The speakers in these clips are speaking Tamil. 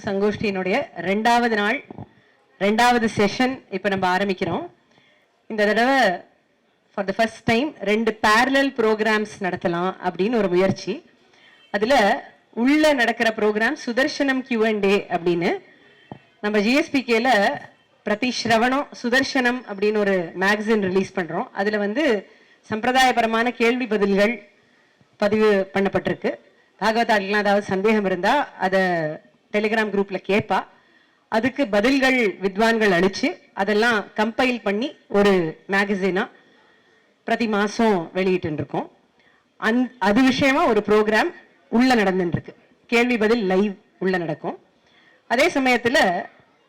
சங்கோஷ்டியினுடைய ரெண்டாவது நாள் ரெண்டாவது செஷன் இப்போ நம்ம ஆரம்பிக்கிறோம். இந்த தடவை for the first time 2 parallel programmes நடத்தலாம் அப்படின்னு ஒரு முயற்சி. அதில் உள்ள நடக்கிற ப்ரோக்ராம் சுதர்சனம் Q&A அப்படின்னு நம்ம GSPKல பிரதி ஸ்ரவணம் சுதர்சனம் அப்படின்னு ஒரு மேகசின் ரிலீஸ் பண்ணுறோம். அதில் சம்பிரதாயபரமான கேள்வி பதில்கள் பதிவு பண்ணப்பட்டிருக்கு. பாகவதாடிலாம் ஏதாவது சந்தேகம் இருந்தால் அதை டெலிகிராம் குரூப்ல கேட்பா. அதுக்கு பதில்கள் வித்வான்கள் அளிச்சு அதெல்லாம் கம்பைல் பண்ணி ஒரு மேகசினா பிரதி மாசம் வெளியிட்டு இருக்கோம். அது விஷயமா ஒரு ப்ரோக்ராம் உள்ள நடந்துட்டு இருக்கு. கேள்வி பதில் லைவ் உள்ள நடக்கும். அதே சமயத்துல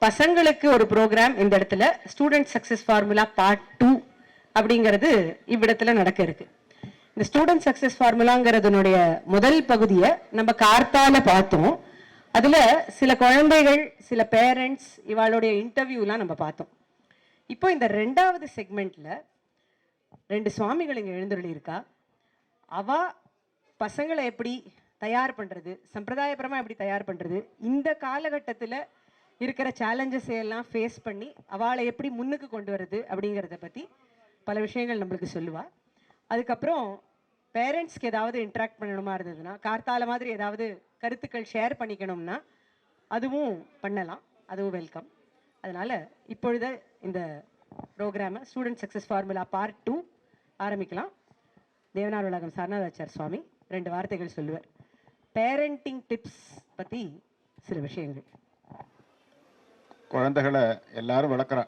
பசங்களுக்கு ஒரு ப்ரோக்ராம் இந்த இடத்துல ஸ்டூடெண்ட் சக்சஸ் ஃபார்முலா பார்ட் 2 அப்படிங்கிறது இவ்விடத்துல நடக்க இருக்கு. இந்த ஸ்டூடெண்ட் சக்சஸ் ஃபார்முலாங்கிறதுனுடைய முதல் பகுதியை நம்ம கார்த்தால பார்த்தோம். அதுல சில குழந்தைகள் சில பேரண்ட்ஸ் இவாளுடைய இன்டர்வியூலாம் நம்ம பார்த்தோம். இப்போ இந்த ரெண்டாவது செக்மெண்ட்ல 2 சுவாமிகள் இங்க எழுந்துள்ளி இருக்கா. அவ பசங்களை எப்படி தயார் பண்றது, சம்பிரதாயபரமா எப்படி தயார் பண்றது, இந்த காலகட்டத்தில் இருக்கிற சேலஞ்சஸ் எல்லாம் ஃபேஸ் பண்ணி அவளை எப்படி முன்னுக்கு கொண்டு வருது அப்படிங்கிறத பத்தி பல விஷயங்கள் நம்மளுக்கு சொல்லுவா. அதுக்கப்புறம் பேரண்ட்ஸ்க்கு ஏதாவது இன்ட்ராக்ட் பண்ணணுமா இருந்ததுன்னா கார்த்தால மாதிரி ஏதாவது கருத்துக்கள் ஷேர் பண்ணிக்கணும்னா அதுவும் பண்ணலாம், அதுவும் வெல்கம். அதனால இப்பொழுது இந்த ப்ரோக்ராமை ஸ்டூடெண்ட் சக்சஸ் ஃபார்முலா பார்ட் 2 ஆரம்பிக்கலாம். தேவனார் உலகம் சாரநாதாச்சார் சுவாமி 2 வார்த்தைகள் சொல்லுவார். பேரண்டிங் டிப்ஸ் பற்றி சில விஷயங்கள். குழந்தைகளை எல்லாரும் வளர்க்குறா.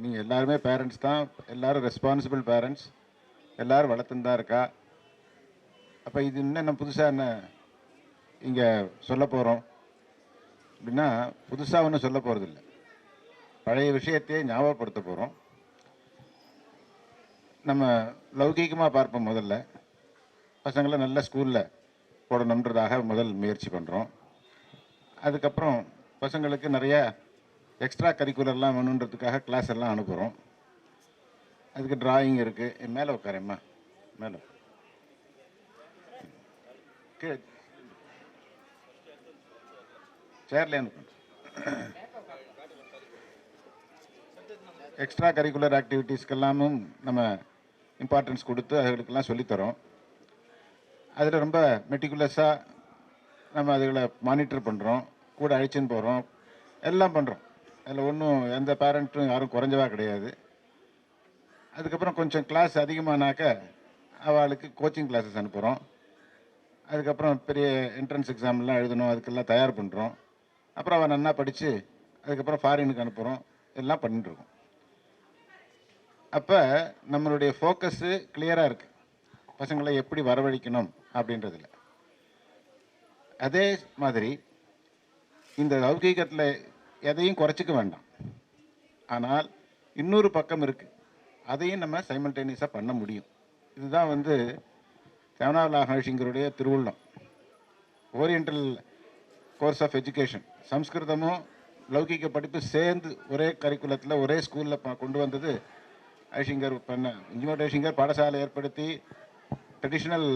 நீங்கள் எல்லாருமே பேரண்ட்ஸ் தான், எல்லாரும் ரெஸ்பான்சிபிள் பேரண்ட்ஸ், எல்லாரும் வளர்த்துன்னு தான் இருக்கா. அப்போ இது இன்னும் புதுசாக என்ன இங்கே சொல்ல போகிறோம் அப்படின்னா, புதுசாக ஒன்றும் சொல்ல போகிறதில்ல, பழைய விஷயத்தையே ஞாபகப்படுத்த போகிறோம். நம்ம லௌகீகமாக பார்ப்போம். முதல்ல பசங்களை நல்ல ஸ்கூலில் போடணுன்றதாக முதல் முயற்சி பண்ணுறோம். அதுக்கப்புறம் பசங்களுக்கு நிறைய எக்ஸ்ட்ரா கரிக்குலர்லாம் வேணுன்றதுக்காக கிளாஸ் எல்லாம் அனுப்புகிறோம். அதுக்கு டிராயிங் இருக்குது. மேலே உட்காரம்மா, மேலே சேர்ல எக்ஸ்ட்ரா கரிக்குலர் ஆக்டிவிட்டீஸ்க்கெல்லாமும் நம்ம இம்பார்ட்டன்ஸ் கொடுத்து அதுகளுக்கெல்லாம் சொல்லித்தரோம். அதில் ரொம்ப மெட்டிகுலஸாக நம்ம அதுகளை மானிட்டர் பண்ணுறோம், கூட அழைச்சின்னு போகிறோம், எல்லாம் பண்ணுறோம். அதில் ஒன்றும் எந்த பேரண்ட்டும் யாரும் குறைஞ்சவா கிடையாது. அதுக்கப்புறம் கொஞ்சம் கிளாஸ் அதிகமானாக்க அவளுக்கு கோச்சிங் கிளாஸஸ் அனுப்புகிறோம். அதுக்கப்புறம் பெரிய என்ட்ரன்ஸ் எக்ஸாம்லாம் எழுதணும், அதுக்கெல்லாம் தயார் பண்ணுறோம். அப்புறம் அவன் நல்லா படித்து அதுக்கப்புறம் ஃபாரினுக்கு அனுப்புகிறோம், எல்லாம் பண்ணிட்டுருக்கோம். அப்போ நம்மளுடைய ஃபோக்கஸ்ஸு கிளியராக இருக்குது, பசங்களை எப்படி வரவழைக்கணும் அப்படின்றதில். அதே மாதிரி இந்த லௌகீகத்தில் எதையும் குறைச்சிக்க வேண்டாம். ஆனால் இன்னொரு பக்கம் இருக்குது, அதையும் நம்ம சைமல்டேனியஸாக பண்ண முடியும். இதுதான் தேவனார் திருவுள்ளம். ஓரியண்டல் கோர்ஸ் ஆஃப் எஜுகேஷன், சம்ஸ்கிருதமும் லௌகிக படிப்பு சேர்ந்து ஒரே கரிக்குலத்தில் ஒரே ஸ்கூலில் கொண்டு வந்தது ஐஷிங்கர் இன்ஜினியர் ஐஷிங்கர் பாடசாலை ஏற்படுத்தி ட்ரெடிஷ்னல்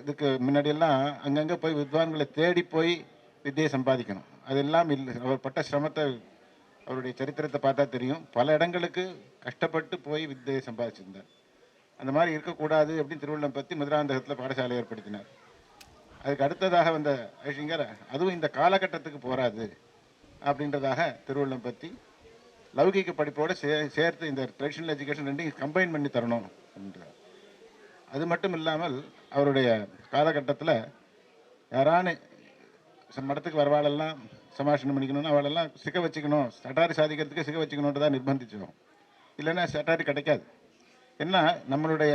இதுக்கு முன்னாடியெல்லாம் அங்கங்கே போய் வித்வான்களை தேடி போய் வித்தியை சம்பாதிக்கணும். அதெல்லாம் இல்லை. அவர் பட்ட சிரமத்தை, அவருடைய சரித்திரத்தை பார்த்தா தெரியும். பல இடங்களுக்கு கஷ்டப்பட்டு போய் வித்தியை சம்பாதிச்சிருந்தார். அந்த மாதிரி இருக்கக்கூடாது அப்படின்னு திருவள்ளுவம் பற்றி மதுராந்தகத்தில் பாடசாலை ஏற்படுத்தினார். அதுக்கு அடுத்ததாக வந்த ஐஷிங்கர் அதுவும் இந்த காலகட்டத்துக்கு போகாது அப்படின்றதாக திருவள்ளுவம் பற்றி லௌகிக படிப்போடு சேர்த்து இந்த ட்ரெடிஷ்னல் எஜுகேஷன் ரெண்டையும் கம்பைன் பண்ணி தரணும் அப்படின்றார். அது மட்டும் இல்லாமல் அவருடைய காலகட்டத்தில் யாரானு மடத்துக்கு வரவாளெல்லாம் சமாஷணம் பண்ணிக்கணும்னு அவளெல்லாம் சிக்க வச்சுக்கணும், சட்டாரி சாதிக்கிறதுக்கு சிக்க வச்சுக்கணுன்ட்டு தான் நிர்பந்திச்சோம். இல்லைன்னா சட்டாரி கிடைக்காது. ஏன்னா நம்மளுடைய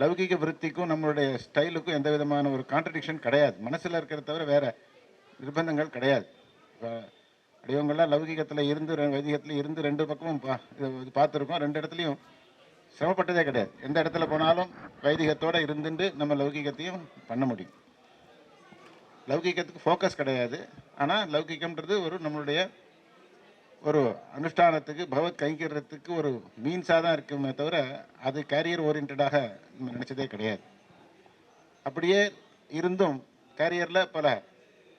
லௌகிக விருத்திக்கும் நம்மளுடைய ஸ்டைலுக்கும் எந்த விதமான ஒரு கான்ட்ரடிக்ஷன் கிடையாது. மனசில் இருக்கிறத தவிர வேறு நிர்பந்தங்கள் கிடையாது. இப்போ அடியவங்கள்லாம் லௌகிகத்தில் இருந்து வைதிகத்தில் இருந்து 2 பக்கமும் இது பார்த்துருக்கோம். 2 இடத்துலையும் சிரமப்பட்டதே கிடையாது. எந்த இடத்துல போனாலும் வைதிகத்தோடு இருந்துட்டு நம்ம லௌகிகத்தையும் பண்ண முடியும். லௌகிகத்துக்கு ஃபோக்கஸ் கிடையாது. ஆனால் லௌகிகம்ன்றது நம்மளுடைய ஒரு அனுஷ்டானத்துக்கு பகவத் கைங்கிறதுக்கு ஒரு மீன்ஸாக தான் இருக்குமே தவிர அது கேரியர் ஓரியன்டாக நம்ம நினச்சதே கிடையாது. அப்படியே இருந்தும் கேரியரில் பல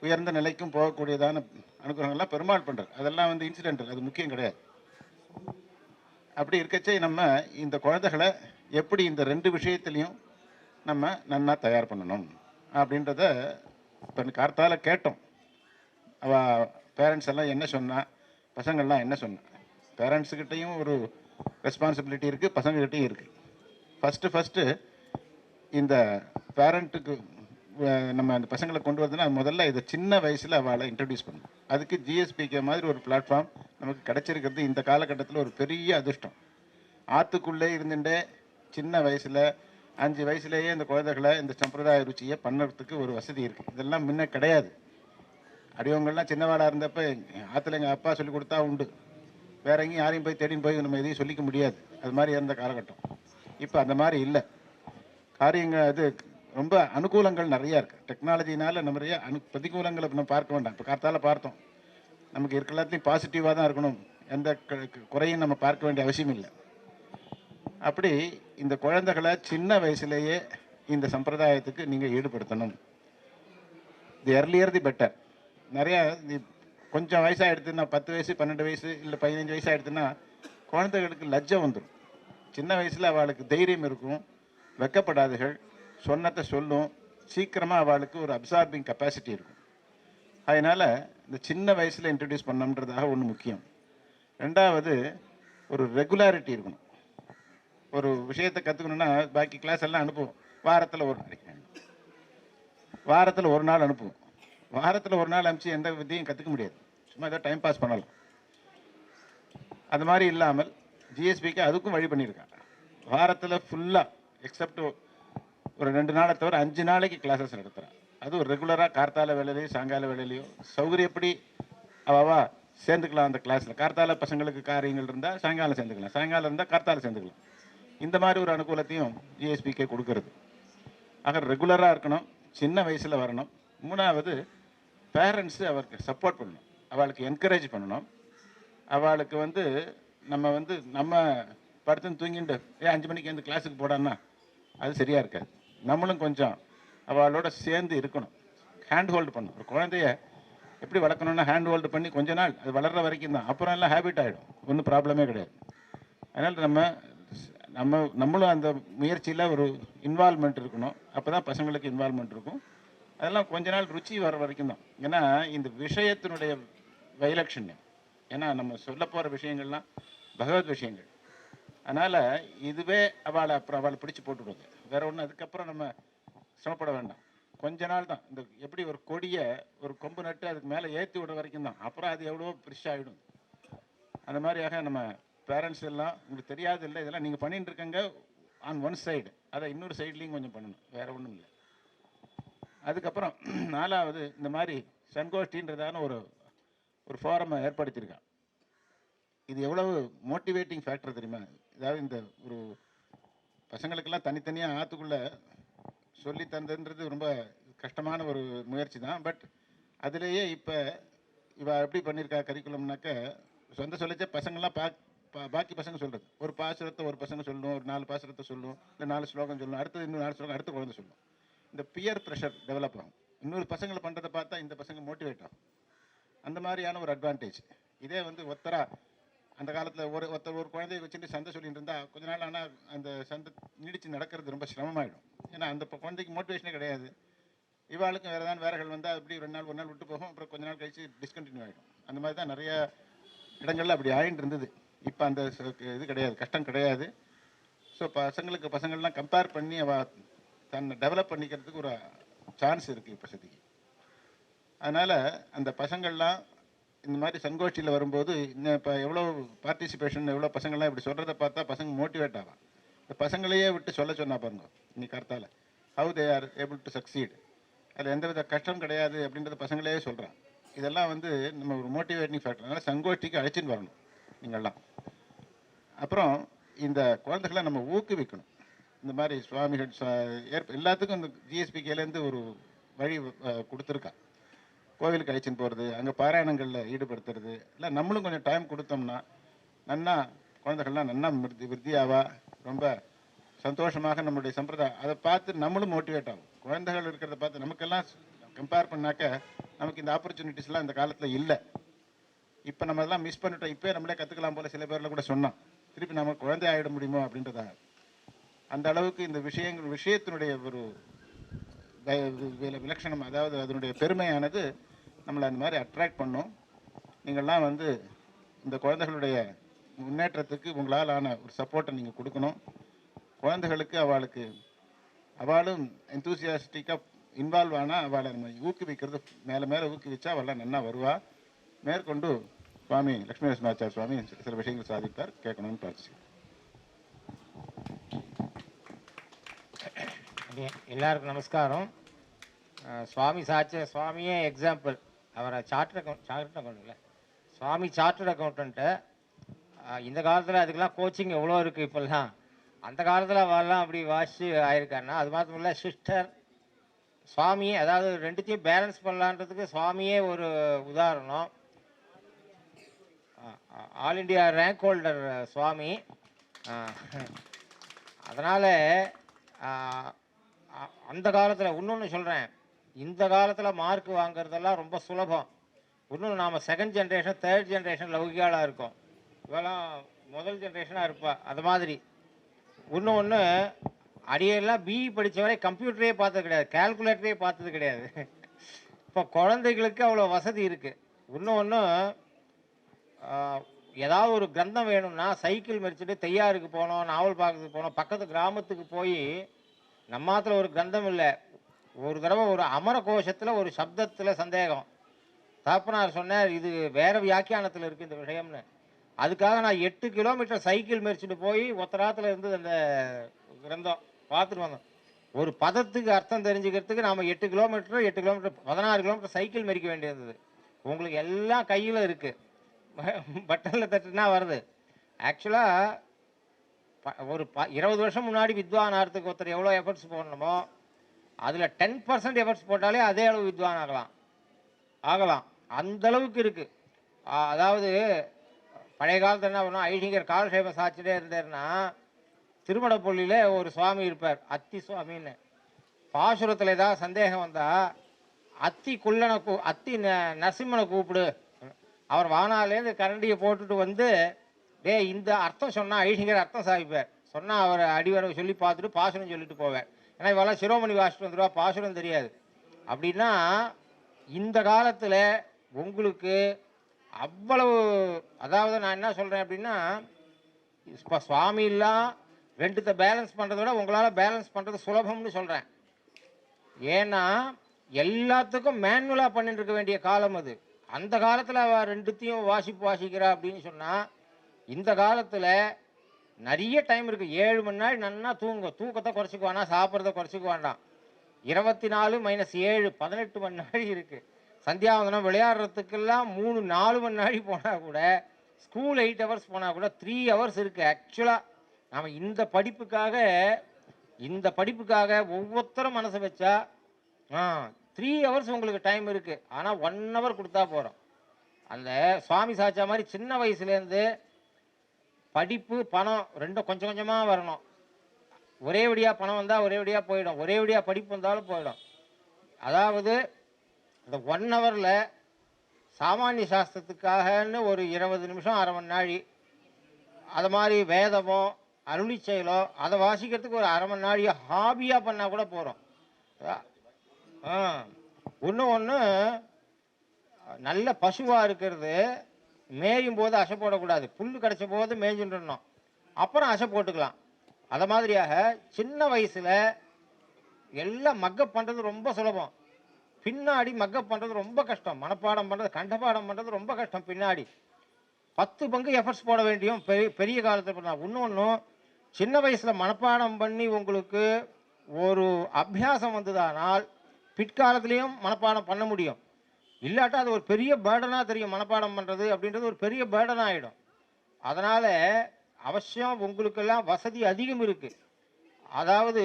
உயர்ந்த நிலைக்கும் போகக்கூடியதான அனுகிரகங்கள்லாம் பெருமாள் பண்ணுறது. அதெல்லாம் வந்து இன்சிடென்டல், அது முக்கியம் கிடையாது. அப்படி இருக்கச்சே நம்ம இந்த குழந்தைகளை எப்படி இந்த 2 விஷயத்துலையும் நம்ம நன்னா தயார் பண்ணணும் அப்படின்றத இப்போ கார்த்தால கேட்டோம். பேரண்ட்ஸ் எல்லாம் என்ன சொன்னா, பசங்கள்லாம் என்ன சொன்னா. பேரண்ட்ஸுக்கிட்டையும் ஒரு ரெஸ்பான்சிபிலிட்டி இருக்குது, பசங்கக்கிட்டையும் இருக்குது. ஃபஸ்ட்டு இந்த பேரண்ட்டுக்கு நம்ம அந்த பசங்களை கொண்டு வரதுன்னா முதல்ல இதை சின்ன வயசில் அவளை இன்ட்ரடியூஸ் பண்ணணும். அதுக்கு ஜிஎஸ்பிகே மாதிரி ஒரு பிளாட்ஃபார்ம் நமக்கு கிடைச்சிருக்கிறது இந்த காலகட்டத்தில் ஒரு பெரிய அதிர்ஷ்டம். ஆற்றுக்குள்ளே இருந்துட்டே சின்ன வயசில் 5 வயசுலேயே இந்த குழந்தைகளை இந்த சம்பிரதாய ருச்சியை பண்ணுறதுக்கு ஒரு வசதி இருக்குது. இதெல்லாம் முன்ன கிடையாது. அடியவங்கள்லாம் சின்னவாடாக இருந்தப்போ ஆற்றுல எங்கள் அப்பா சொல்லி கொடுத்தா உண்டு, வேற எங்கேயும் யாரையும் போய் தேடின்னு போய் நம்ம எதையும் சொல்லிக்க முடியாது. அது மாதிரி இருந்த காலகட்டம். இப்போ அந்த மாதிரி இல்லை. காரியங்கள் அது ரொம்ப அனுகூலங்கள் நிறையா இருக்குது. டெக்னாலஜினால நிறைய பிரதிகூலங்களை நம்ம பார்க்க வேண்டாம். இப்போ காத்தால பார்த்தோம், நமக்கு இருக்க எல்லாத்துலேயும் பாசிட்டிவாக தான் இருக்கணும், எந்த குறையும் நம்ம பார்க்க வேண்டிய அவசியம் இல்லை. அப்படி இந்த குழந்தைகளை சின்ன வயசுலேயே இந்த சம்பிரதாயத்துக்கு நீங்கள் ஈடுபடுத்தணும். தி எர்லியர் தி பெட்டர். நிறையா கொஞ்சம் வயசாக எடுத்துன்னா 10 வயசு 12 வயசு இல்லை 15 வயசாக எடுத்துன்னா குழந்தைகளுக்கு லஜ்ஜை வந்துடும். சின்ன வயசில் அவளுக்கு தைரியம் இருக்கும், வெக்கப்படாதுகள், சொன்னதை சொல்லும், சீக்கிரமாக அவளுக்கு ஒரு அப்சார்பிங் கெப்பாசிட்டி இருக்கும். அதனால் இந்த சின்ன வயசில் இன்ட்ரடியூஸ் பண்ணணுன்றதாக ஒன்று முக்கியம். ரெண்டாவது ஒரு ரெகுலாரிட்டி இருக்கணும். ஒரு விஷயத்தை கற்றுக்கணுன்னா பாக்கி கிளாஸ் எல்லாம் அனுப்புவோம், வாரத்தில் ஒரு நாள் அனுப்புவோம். வாரத்தில் ஒரு நாள் அனுப்பிச்சு எந்த வித்தையும் கற்றுக்க முடியாது, சும்மா ஏதோ டைம் பாஸ் பண்ணலாம். அது மாதிரி இல்லாமல் ஜிஎஸ்பிக்கு அதுக்கும் வழி பண்ணியிருக்காங்க. வாரத்தில் ஃபுல்லாக எக்ஸப்ட் ஒரு 2 நாளை தவிர 5 நாளைக்கு கிளாஸஸ் நடத்துகிறேன். அது ஒரு ரெகுலராக கார்த்தால வேலையிலையோ சாயங்கால வேலையிலையோ சௌகரியப்படி அவாவா சேர்ந்துக்கலாம். அந்த கிளாஸில் கார்த்தால பசங்களுக்கு காரியங்கள் இருந்தால் சாயங்காலம் சேர்ந்துக்கலாம், சாயங்காலம் இருந்தால் கார்த்தால சேர்ந்துக்கலாம். இந்த மாதிரி ஒரு அனுகூலத்தையும் ஜிஎஸ்பிக்கே கொடுக்கறது. ஆக ரெகுலராக இருக்கணும், சின்ன வயசில் வரணும். மூணாவது பேரண்ட்ஸு அவருக்கு சப்போர்ட் பண்ணணும், அவளுக்கு என்கரேஜ் பண்ணணும். அவளுக்கு நம்ம படுத்துன்னு தூங்கிட்டு 5 மணிக்கு வந்து கிளாஸுக்கு போடான்னா அது சரியாக இருக்காது. நம்மளும் கொஞ்சம் அவளோட சேர்ந்து இருக்கணும், ஹேண்ட் ஹோல்டு பண்ணணும். ஒரு குழந்தைய எப்படி வளர்க்கணுன்னா ஹேண்ட் ஹோல்டு பண்ணி கொஞ்ச நாள் அது வளர்கிற வரைக்கும் தான், அப்புறம் எல்லாம் ஹேபிட் ஆகிடும், ஒன்றும் ப்ராப்ளமே கிடையாது. அதனால் நம்மளும் அந்த முயற்சியில் ஒரு இன்வால்மெண்ட் இருக்கணும். அப்போ தான் பசங்களுக்கு இன்வால்மெண்ட் இருக்கும். அதெல்லாம் கொஞ்ச நாள் ருச்சி வர வரைக்கும் தான். ஏன்னா இந்த விஷயத்தினுடைய வைலட்சண்யம், ஏன்னா நம்ம சொல்ல போகிற விஷயங்கள்லாம் பகவத் விஷயங்கள். அதனால் இதுவே அவளை பிடிச்சி போட்டுவிடுங்க, வேற ஒன்று. அதுக்கப்புறம் நம்ம சிரமப்பட வேண்டாம், கொஞ்ச நாள் தான். இந்த எப்படி ஒரு கொடியை ஒரு கொம்பு நட்டு அதுக்கு மேலே ஏற்றி விடுற வரைக்கும் தான், அப்புறம் அது எவ்வளோ ஃப்ரெஷ்ஷாகிடும். அந்த மாதிரியாக நம்ம பேரண்ட்ஸ் எல்லாம் உங்களுக்கு தெரியாது இல்லை, இதெல்லாம் நீங்கள் பண்ணிட்டு இருக்கங்க ஆன் ஒன் சைடு, அதை இன்னொரு சைட்லேயும் கொஞ்சம் பண்ணணும், வேறு ஒன்றும் இல்லை. அதுக்கப்புறம் 4வது இந்த மாதிரி சங்கோஷ்டின்றதான ஒரு ஃபோரமை ஏற்படுத்தியிருக்கான். இது எவ்வளவு மோட்டிவேட்டிங் ஃபேக்டர் தெரியுமா? அதாவது இந்த ஒரு பசங்களுக்கெல்லாம் தனித்தனியாக ஆற்றுக்குள்ளே சொல்லி தந்ததுன்றது ரொம்ப கஷ்டமான ஒரு முயற்சி தான். பட் அதுலேயே இப்போ எப்படி பண்ணியிருக்கா கரிக்குலம்னாக்க, சொந்த சொல்லிச்சே பசங்கள்லாம் பாக்கி பசங்க சொல்கிறது, ஒரு பாசுரத்தை ஒரு பசங்க சொல்லணும், ஒரு 4 பாசுரத்தை சொல்லணும், இல்லை 4 ஸ்லோகம் சொல்லணும், அடுத்தது இன்னும் 4 ஸ்லோகம் அடுத்த குழந்தை சொல்லணும். இந்த பியர் ப்ரெஷர் டெவலப் ஆகும். இன்னொரு பசங்களை பண்ணுறதை பார்த்தா இந்த பசங்க மோட்டிவேட் ஆகும். அந்த மாதிரியான ஒரு அட்வான்டேஜ். இதே ஒத்தரா அந்த காலத்தில் ஒரு குழந்தைய வச்சுட்டு சந்தை சொல்லிட்டு இருந்தால் கொஞ்ச நாள் ஆனால் அந்த சந்தை நீடித்து நடக்கிறது ரொம்ப சிரமமாயிடும். ஏன்னா அந்த குழந்தைக்கு மோட்டிவேஷனே கிடையாது. இவாளுக்கும் வேறு ஏதாவது வேலைகள் வந்தால் அப்படி 2 நாள் 1 நாள் விட்டு போகும், அப்புறம் கொஞ்ச நாள் கழிச்சு டிஸ்கண்டினியூ ஆகிடும். அந்த மாதிரி தான் நிறைய இடங்கள்ல அப்படி ஆயின்னு இருந்தது. இப்போ அந்த இது கிடையாது, கஷ்டம் கிடையாது. ஸோ பசங்கள்லாம் கம்பேர் பண்ணி தன்னை டெவலப் பண்ணிக்கிறதுக்கு ஒரு சான்ஸ் இருக்குது இப்போதைக்கு. அதனால் அந்த பசங்கள்லாம் இந்த மாதிரி சங்கோஷ்டியில் வரும்போது இப்போ எவ்வளோ பார்ட்டிசிபேஷன், எவ்வளோ பசங்கள்லாம் இப்படி சொல்கிறத பார்த்தா பசங்க மோட்டிவேட் ஆகும். இந்த பசங்களையே விட்டு சொன்னா பாருங்க இன்னைக்கு கருத்தால், how they are able to succeed, அதில் எந்தவித கஷ்டம் கிடையாது அப்படின்றத பசங்களே சொல்கிறான். இதெல்லாம் நம்ம ஒரு மோட்டிவேட்டிங் ஃபேக்டர். அதனால் சங்கோஷ்டிக்கு அழைச்சின்னு வரணும் நீங்கள்லாம். அப்புறம் இந்த குழந்தைகளை நம்ம ஊக்குவிக்கணும். இந்த மாதிரி சுவாமிகள் எல்லாத்துக்கும் இந்த ஜிஎஸ்பிகேலேருந்து ஒரு வழி கொடுத்துருக்கா. கோவிலுக்கு அழைச்சின்னு போகிறது, அங்கே பாராயணங்களில் ஈடுபடுத்துறது, இல்லை நம்மளும் கொஞ்சம் டைம் கொடுத்தோம்னா நன்னா குழந்தைகள்லாம் நன்னா விருத்தியாவா, ரொம்ப சந்தோஷமாக நம்மளுடைய சம்பிரதாயம் அதை பார்த்து நம்மளும் மோட்டிவேட் ஆகும். குழந்தைகள் இருக்கிறத பார்த்து நமக்கெல்லாம் கம்பேர் பண்ணாக்க நமக்கு இந்த ஆப்பர்ச்சுனிட்டிஸ்லாம் இந்த காலத்தில் இல்லை. இப்போ நம்ம அதெல்லாம் மிஸ் பண்ணிட்டோம். இப்போ நம்மளே கற்றுக்கலாம் போல சில பேரில் கூட சொன்னோம். திருப்பி நம்ம குழந்தை ஆகிட முடியுமோ அப்படின்றதாக. அந்த அளவுக்கு இந்த விஷயத்தினுடைய ஒரு விலட்சணம், அதாவது அதனுடைய பெருமையானது நம்மளை அந்த மாதிரி அட்ராக்ட் பண்ணும். நீங்கள்லாம் வந்து இந்த குழந்தைகளுடைய முன்னேற்றத்துக்கு உங்களால் ஆன ஒரு சப்போர்ட்டை நீங்கள் கொடுக்கணும். குழந்தைகளுக்கு அவளும் எந்தூசியாஸ்டிக்காக இன்வால்வ் ஆனால் அவளை நம்ம ஊக்குவிக்கிறது, மேலே மேலே ஊக்குவிச்சா அவெல்லாம் நல்லா வருவா. மேற்கொண்டு சுவாமி லட்சுமி நரசிம்மாச்சார் சுவாமி சில விஷயங்கள் சாதிப்பார், கேட்கணும்னு பார்த்து. எல்லாருக்கும் நமஸ்காரம். சுவாமியே எக்ஸாம்பிள். அவரை சார்ட்டர்ட் அக்கௌண்ட் இல்லை, சுவாமி சார்ட்டர்ட் அக்கௌண்ட்டன்ட்டு. இந்த காலத்தில் அதுக்கெல்லாம் கோச்சிங் எவ்வளோ இருக்குது இப்போல்லாம். அந்த காலத்தில் அவெல்லாம் அப்படி வாசிச்சு ஆயிருக்காருன்னா, அது மாத்திரம் இல்லை சிஸ்டர் சுவாமி, அதாவது ரெண்டுத்தையும் பேலன்ஸ் பண்ணலான்றதுக்கு சுவாமியே ஒரு உதாரணம். ஆல் இண்டியா ரேங்க் ஹோல்டர் சுவாமி. அதனால் அந்த காலத்தில் இன்னொன்று சொல்கிறேன், இந்த காலத்தில் மார்க் வாங்குறதெல்லாம் ரொம்ப சுலபம். இன்னும் நாம் செகண்ட் ஜென்ரேஷன் தேர்ட் ஜென்ரேஷன் லௌகியாளாக இருக்கோம். இவெல்லாம் முதல் ஜென்ரேஷனாக இருப்பா. அது மாதிரி ஒன்று அடியெல்லாம் பிஇ படித்த வரை கம்ப்யூட்டரே பார்த்தது கிடையாது, கால்குலேட்டரே பார்த்தது கிடையாது. இப்போ குழந்தைகளுக்கு அவ்வளோ வசதி இருக்குது. இன்னொன்று ஏதாவது ஒரு கிரந்தம் வேணும்னா சைக்கிள் மறிச்சுட்டு தையாருக்கு போனோம், நாவல் பார்க்கறதுக்கு போனோம், பக்கத்து கிராமத்துக்கு போய் நம்மாத்தில் ஒரு கிரந்தம் இல்லை. ஒரு தடவை ஒரு அமர கோஷத்தில் ஒரு சப்தத்தில் சந்தேகம். தாப்பனார் சொன்னார், இது வேறு வியாக்கியானத்தில் இருக்குது இந்த விஷயம்னு. அதுக்காக நான் 8 கிலோமீட்டர் சைக்கிள் மறிச்சுட்டு போய் ஒத்தராத்தில் இருந்து அந்த கிரந்தம் பார்த்துட்டு வந்தோம். ஒரு பதத்துக்கு அர்த்தம் தெரிஞ்சுக்கிறதுக்கு நாம் 8 கிலோமீட்டர் 16 கிலோமீட்டர் சைக்கிள் மறிக்க வேண்டியது. உங்களுக்கு எல்லாம் கையில் இருக்குது, பட்டனில் தட்டுனா வருது. ஆக்சுவலாக ஒரு 20 வருஷம் முன்னாடி வித்வான் ஆகிறதுக்கு ஒருத்தர் எவ்வளோ எஃபர்ட்ஸ் போடணுமோ அதில் 10% எஃபர்ட்ஸ் போட்டாலே அதே அளவு வித்வான் ஆகலாம். அந்தளவுக்கு இருக்குது. அதாவது பழைய காலத்தில் என்ன பண்ணோம், ஐடிங்கர் காலசேப சாட்சிட்டே இருந்தார்னா திருமணப்பள்ளியில் ஒரு சுவாமி இருப்பார், அத்தி சுவாமின்னு. பாசுரத்தில் ஏதாவது சந்தேகம் வந்தால் அத்தி நரசிம்மனை கூப்பிடு. அவர் வானாலேருந்து கரண்டியை போட்டுட்டு வந்து, இந்த அர்த்தம் சொன்னால் ஐடிங்கர் அர்த்தம் சாதிப்பார். சொன்னால் அவர் அடிவரை சொல்லி பார்த்துட்டு பாசுரம் சொல்லிட்டு போவார். ஏன்னா இவெல்லாம் சிரோமணி வாசிட்டு வந்துடுவா, பாசுரம் தெரியாது. அப்படின்னா இந்த காலத்தில் உங்களுக்கு அவ்வளவு, அதாவது நான் என்ன சொல்கிறேன் அப்படின்னா, இப்போ சுவாமிலாம் ரெண்டுத்தை பேலன்ஸ் பண்ணுறத விட உங்களால் பேலன்ஸ் பண்ணுறது சுலபம்னு சொல்கிறேன். ஏன்னா எல்லாத்துக்கும் மேனுவலாக பண்ணிட்டு இருக்க வேண்டிய காலம் அது. அந்த காலத்தில் அவள் ரெண்டுத்தையும் வாசிக்கிறா அப்படின்னு சொன்னால், இந்த காலத்தில் நிறைய டைம் இருக்குது. 7 மணி நேரம் நன்னா தூக்கத்தை குறைச்சிக்குவானா, சாப்பிட்றத குறைச்சிக்குவான்டான். 24 - 7 18 மணி நேரம் இருக்குது. சந்தியாவந்தனம் விளையாடுறதுக்கெல்லாம் 3-4 மணி நேரம் போனால் கூட, ஸ்கூல் 8 ஹவர்ஸ் போனால் கூட 3 ஹவர்ஸ் இருக்குது. ஆக்சுவலாக நாம் இந்த படிப்புக்காக ஒவ்வொருத்தரும் மனசை வச்சா 3 ஹவர்ஸ் உங்களுக்கு டைம் இருக்குது. ஆனால் 1 ஹவர் கொடுத்தா போகிறோம். அந்த சுவாமி சாச்சா மாதிரி சின்ன வயசுலேருந்து படிப்பு பணம் ரெண்டும் கொஞ்சம் கொஞ்சமாக வரணும். ஒரே வழியாக பணம் வந்தால் ஒரே வழியாக போயிடும், ஒரே வழியாக படிப்பு வந்தாலும் போயிடும். அதாவது இந்த 1 ஹவரில் சாமானிய சாஸ்திரத்துக்காகன்னு ஒரு 20 நிமிஷம் அரை மணி நாழி, அது மாதிரி வேதமோ அருளி செயலோ அதை வாசிக்கிறதுக்கு ஒரு அரை மணி நாழியை ஹாபியாக பண்ணால் கூட போகிறோம். ஒன்று நல்ல பசுவாக இருக்கிறது, மேயும் போது அசை போடக்கூடாது. புல் கிடச்ச போது மேய்ஞ்சுட்டுணும், அப்புறம் அசை போட்டுக்கலாம். அதை மாதிரியாக சின்ன வயசில் எல்லாம் மக்கப் பண்ணுறது ரொம்ப சுலபம். பின்னாடி மக்கப் பண்ணுறது ரொம்ப கஷ்டம். மனப்பாடம் பண்ணுறது, கண்டபாடம் பண்ணுறது ரொம்ப கஷ்டம். பின்னாடி 10 பங்கு எஃபர்ட்ஸ் போட வேண்டியும் பெரிய காலத்தில் பண்ணலாம். இன்னொன்றும் சின்ன வயசில் மனப்பாடம் பண்ணி உங்களுக்கு ஒரு அபியாசம் வந்ததானால் பிற்காலத்துலேயும் மனப்பாடம் பண்ண முடியும். இல்லாட்டா அது ஒரு பெரிய பேர்டனாக தெரியும். மனப்பாடம் பண்ணுறது அப்படின்றது ஒரு பெரிய பேர்டன் ஆகிடும். அதனால் அவசியம் உங்களுக்கெல்லாம் வசதி அதிகம் இருக்குது. அதாவது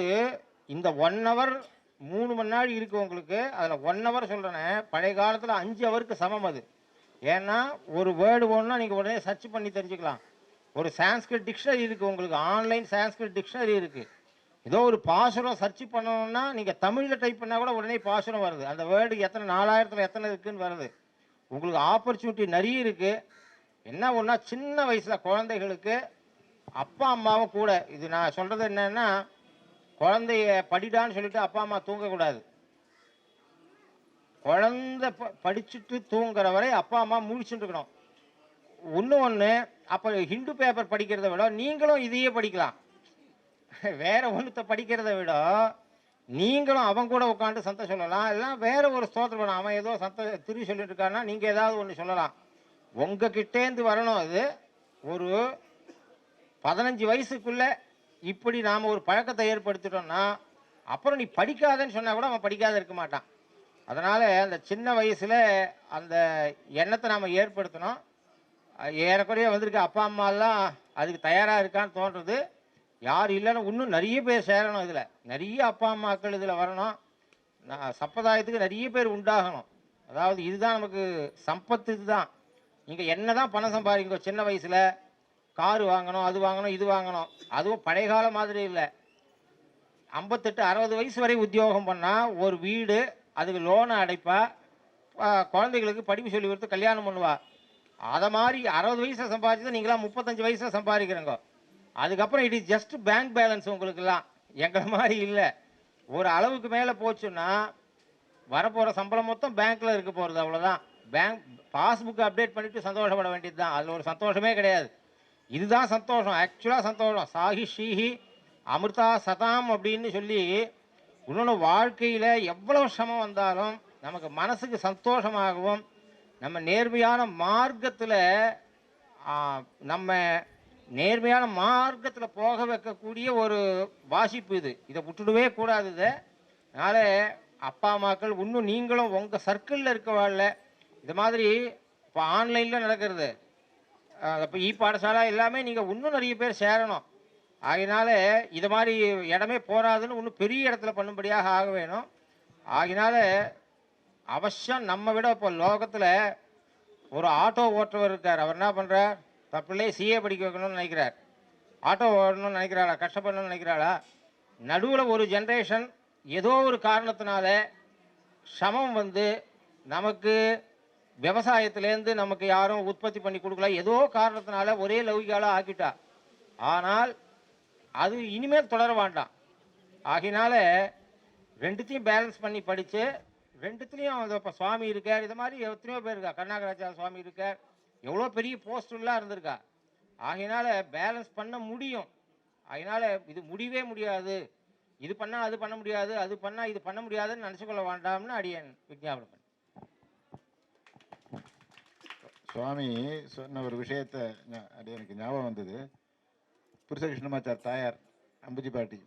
இந்த 1 ஹவர் 3 மணி நேரம் இருக்குது உங்களுக்கு. அதில் 1 ஹவர் சொல்கிறேன், பழைய காலத்தில் 5 ஹவருக்கு சமம் அது. ஏன்னா ஒரு வேர்டு ஒன்றா நீங்கள் உடனே சர்ச் பண்ணி தெரிஞ்சுக்கலாம். ஒரு சான்ஸ்கிரிட் டிக்ஷனரி இருக்குது உங்களுக்கு, ஆன்லைன் சான்ஸ்கிரிட் டிக்ஷனரி இருக்குது. ஏதோ ஒரு பாசுரம் சர்ச் பண்ணணும்னா நீங்கள் தமிழில் டைப் பண்ணால் கூட உடனே பாசுரம் வருது. அந்த வேர்டு எத்தனை 4000 எத்தனை இருக்குன்னு வருது. உங்களுக்கு ஆப்பர்ச்சுனிட்டி நிறைய இருக்குது. என்ன ஒன்றா சின்ன வயசில் குழந்தைகளுக்கு அப்பா அம்மாவும் கூட, இது நான் சொல்கிறது என்னன்னா, குழந்தைய படிடான்னு சொல்லிட்டு அப்பா அம்மா தூங்கக்கூடாது. குழந்தை படிச்சுட்டு தூங்குற வரை அப்பா அம்மா முழிச்சுட்டு இருக்கணும். ஒன்று அப்போ ஹிந்து பேப்பர் படிக்கிறத விட நீங்களும் இதையே படிக்கலாம். வேற ஒன்றுத்த படிக்கிறத விட நீங்களும் அவன் கூட உட்காந்து சந்தை சொல்லலாம். எல்லாம் வேற ஒரு ஸ்தோத்திரம் பண்ணலாம். அவன் ஏதோ சந்தை திரு சொல்லிட்டு இருக்கான்னா நீங்கள் ஏதாவது ஒன்று சொல்லலாம். உங்ககிட்டேருந்து வரணும். அது ஒரு 15 வயசுக்குள்ளே இப்படி நாம் ஒரு பழக்கத்தை ஏற்படுத்திட்டோம்னா அப்புறம் நீ படிக்காதன்னு சொன்னால் கூட அவன் படிக்காத இருக்க மாட்டான். அதனால் அந்த சின்ன வயசில் அந்த எண்ணத்தை நாம் ஏற்படுத்தணும். ஏறக்குறைய வந்திருக்க அப்பா அம்மாலாம் அதுக்கு தயாராக இருக்கான்னு தோன்றுறது. யார் இல்லைன்னு இன்னும் நிறைய பேர் சேரணும். இதில் நிறைய அப்பா அம்மாக்கள் இதில் வரணும். சம்பிரதாயத்துக்கு நிறைய பேர் உண்டாகணும். அதாவது இதுதான் நமக்கு சம்பத்து. இதுதான் நீங்கள் என்ன தான் பணம் சம்பாதிங்க, சின்ன வயசில் காரு வாங்கணும், அது வாங்கணும், இது வாங்கணும். அதுவும் பழைய கால மாதிரி இல்லை. 58 60 வயசு வரை உத்தியோகம் பண்ணால் ஒரு வீடு, அதுக்கு லோனை அடைப்பா, குழந்தைகளுக்கு படிப்பு சொல்லி கொடுத்து கல்யாணம் பண்ணுவா. அதை மாதிரி 60 வயசில் சம்பாதிச்சது நீங்களாம் 35 வயசில் சம்பாதிக்கிறங்க. அதுக்கப்புறம் it is just bank balance. உங்களுக்கெல்லாம் எங்களை மாதிரி இல்லை. ஒரு அளவுக்கு மேலே போச்சுன்னா வரப்போகிற சம்பளம் மொத்தம் பேங்க்கில் இருக்க போகிறது, அவ்வளோதான். பேங்க் பாஸ்புக் அப்டேட் பண்ணிவிட்டு சந்தோஷப்பட வேண்டியது தான். அதில் ஒரு சந்தோஷமே கிடையாது. இதுதான் சந்தோஷம். ஆக்சுவலாக சந்தோஷம் சாஹி ஸ்ரீஹி அமிர்தா சதாம் அப்படின்னு சொல்லி இன்னொன்று வாழ்க்கையில் எவ்வளோ சிரமம் வந்தாலும் நமக்கு மனசுக்கு சந்தோஷமாகவும் நம்ம நேர்மையான மார்க்கத்தில் போக வைக்கக்கூடிய ஒரு வாசிப்பு இது. இதை விட்டுடவே கூடாது. இதை அதனால் அப்பா அம்மாக்கள் இன்னும் நீங்களும் உங்கள் சர்க்கிளில் இருக்கவாழ்ல இது மாதிரி இப்போ ஆன்லைனில் நடக்கிறது, இப்போ பாடசாலா எல்லாமே நீங்கள் இன்னும் நிறைய பேர் சேரணும். ஆகினால இது மாதிரி இடமே போராதுன்னு இன்னும் பெரிய இடத்துல பண்ணும்படியாக ஆக வேணும். ஆகினால அவசியம் நம்ம விட இப்போ லோகத்தில் ஒரு ஆட்டோ ஓட்டுறவர் இருக்கார். அவர் என்ன பண்ணுறார், தப்பில்லை சிஏ படிக்க வைக்கணும்னு நினைக்கிறார். ஆட்டோ ஓடணும்னு நினைக்கிறாளா, கஷ்டப்படணும்னு நினைக்கிறாளா? நடுவில் ஒரு ஜென்ரேஷன் ஏதோ ஒரு காரணத்தினால சமம் வந்து நமக்கு விவசாயத்திலேருந்து நமக்கு யாரும் உற்பத்தி பண்ணி கொடுக்கல, ஏதோ காரணத்தினால ஒரே லௌகிகாலாக ஆக்கிட்டா. ஆனால் அது இனிமேல் தொடர வேண்டாம். ஆகினால ரெண்டுத்தையும் பேலன்ஸ் பண்ணி படித்து ரெண்டுத்துலேயும் இப்போ சுவாமி இருக்கார், இது மாதிரி எத்தனையோ பேர் இருக்கா. கருணாகராச்சார சுவாமி இருக்கார், எவ்வளோ பெரிய போஸ்டெல்லாம் இருந்திருக்கா. ஆகினால பேலன்ஸ் பண்ண முடியும். அதனால் இது முடியவே முடியாது, இது பண்ணால் அது பண்ண முடியாது, அது பண்ணால் இது பண்ண முடியாதுன்னு நினச்சிக்கொள்ள வேண்டாம்னு அடியேன் விஞ்ஞாபனம் பண்ணேன். சுவாமி சொன்ன ஒரு விஷயத்த அது எனக்கு ஞாபகம் வந்தது. புருஷ கிருஷ்ணமாச்சார் தாயார் அம்புஜி பாட்டி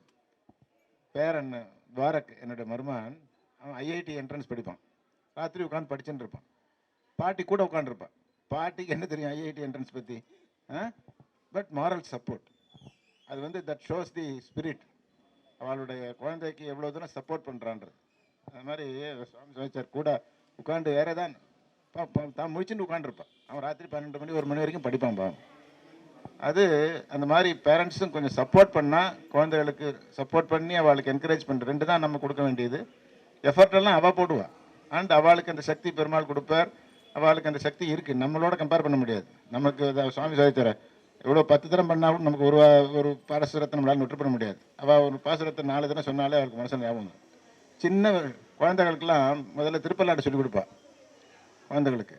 பேரன் துவாரக் என்னுடைய மருமகன், அவன் ஐஐடி என்ட்ரன்ஸ் படிப்பான். ராத்திரி உட்காந்து படிச்சுட்டு இருப்பான். பாட்டி கூட உட்காந்துருப்பான். பாட்டிக்கு என்ன தெரியும் ஐஐடி என்ட்ரன்ஸ் பற்றி? பட் மாரல் சப்போர்ட், அது வந்து தட் ஷோஸ் தி ஸ்பிரிட். அவளுடைய குழந்தைக்கு எவ்வளோ தூரம் சப்போர்ட் பண்ணுறான்றது. அது மாதிரி சுவாமி சுவாமிச்சார் கூட உட்காந்து வேற தான் தான் முடிச்சுட்டு உட்காந்துருப்பான். அவன் ராத்திரி 12 மணி 1 மணி வரைக்கும் படிப்பான் பாவம். அது அந்த மாதிரி பேரண்ட்ஸும் கொஞ்சம் சப்போர்ட் பண்ணால், குழந்தைகளுக்கு சப்போர்ட் பண்ணி அவளுக்கு என்கரேஜ் பண்ணுற ரெண்டு தான் நம்ம கொடுக்க வேண்டியது. எஃபர்ட்டெல்லாம் அவள் போடுவாள். அண்ட் அவளுக்கு அந்த சக்தி பெருமாள் கொடுப்பார். அவளுக்கு அந்த சக்தி இருக்குது, நம்மளோட கம்பேர் பண்ண முடியாது. நமக்கு சுவாமி சாதித்தர எவ்வளோ 10 தரம் பண்ணாலும் நமக்கு ஒரு பாசுரத்தை நம்மளால் நொட்டு பண்ண முடியாது. அவள் ஒரு பாசுரத்தை 4 தரம் சொன்னாலே அவளுக்கு மனசில் ஞாபகம். சின்ன குழந்தைகளுக்கெல்லாம் முதல்ல திருப்பல்லாட்டு சொல்லிக் கொடுப்பாள். குழந்தைகளுக்கு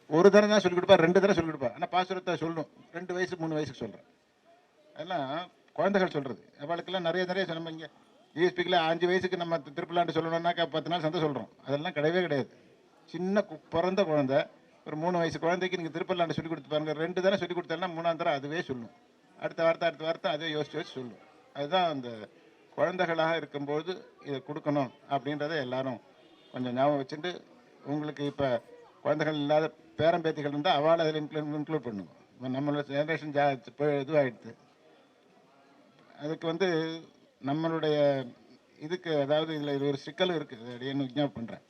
ஒரு தரம் தான் சொல்லிக் கொடுப்பா, 2 தரம் சொல்லிக் கொடுப்பா. ஆனால் பாசுரத்தை சொல்லணும் 2 வயசு 3 வயசுக்கு சொல்கிறேன். அதெல்லாம் குழந்தைகள் சொல்கிறது. அவளுக்கெல்லாம் நிறைய நம்ம இங்கே ஜிஎஸ்பிக்கில் 5 வயசுக்கு நம்ம திருப்பலாண்டு சொல்லணும்னாக்கா 10 நாள் சந்தை சொல்கிறோம். அதெல்லாம் கிடையவே கிடையாது. சின்ன பிறந்த குழந்தை, ஒரு 3 வயசு குழந்தைக்கு நீங்கள் திருப்பல்லாண்டு சொல்லிக் கொடுத்து பாருங்க. 2 தரம் சொல்லிக் கொடுத்தேன்னா 3ஆம் தரம் அதுவே சொல்லும். அடுத்த வார்த்தை அதே யோசிச்சு சொல்லும். அதுதான் அந்த குழந்தைகளாக இருக்கும்போது இதை கொடுக்கணும் அப்படின்றத எல்லாரும் கொஞ்சம் ஞாபகம் வச்சுட்டு, உங்களுக்கு இப்போ குழந்தைகள் இல்லாத பேரம்பேத்திகள் இருந்தால் அவளை அதில் இன்க்ளூட் பண்ணுவோம். நம்மளோட ஜென்ரேஷன் இதுவாகிடுது. அதுக்கு வந்து நம்மளுடைய இதுக்கு அதாவது இதில் ஒரு சிக்கலும் இருக்குது. அப்படின்னு விஞ்ஞாபனம் பண்ணுறேன்.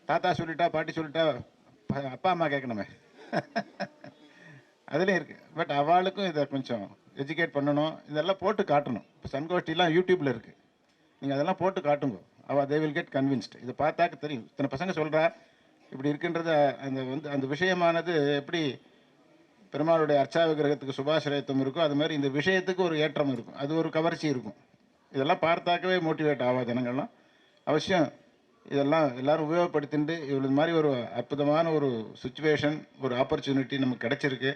தாத்தா சொல்லிட்டா, பாட்டி சொல்லிட்டா, அப்பா அம்மா கேட்கணுமே அதுலேயும் இருக்குது. பட் அவளுக்கும் இதை கொஞ்சம் எஜுகேட் பண்ணணும், இதெல்லாம் போட்டு காட்டணும். இப்போ சன்கோஷ்டிலாம் யூடியூப்பில் இருக்குது, நீங்கள் அதெல்லாம் போட்டு காட்டுங்க. They will get convinced. இதை பார்த்தாக்க தெரியும். இத்தனை பசங்க சொல்கிறா இப்படி இருக்குன்றத அந்த விஷயமானது எப்படி பெருமாளுடைய அர்ச்சா விக்கிரகத்துக்கு சுபாசிரயத்துவம் இருக்கோ அது மாதிரி இந்த விஷயத்துக்கு ஒரு ஏற்றம் இருக்கும், அது ஒரு கவர்ச்சி இருக்கும். இதெல்லாம் பார்த்தாக்கவே மோட்டிவேட் ஆவா ஜனங்கள்லாம். அவசியம் இதெல்லாம் எல்லாரும் உபயோகப்படுத்திட்டு இவ்வளோ மாதிரி ஒரு அற்புதமான ஒரு சுச்சுவேஷன், ஒரு ஆப்பர்ச்சுனிட்டி நமக்கு கிடைச்சிருக்கு.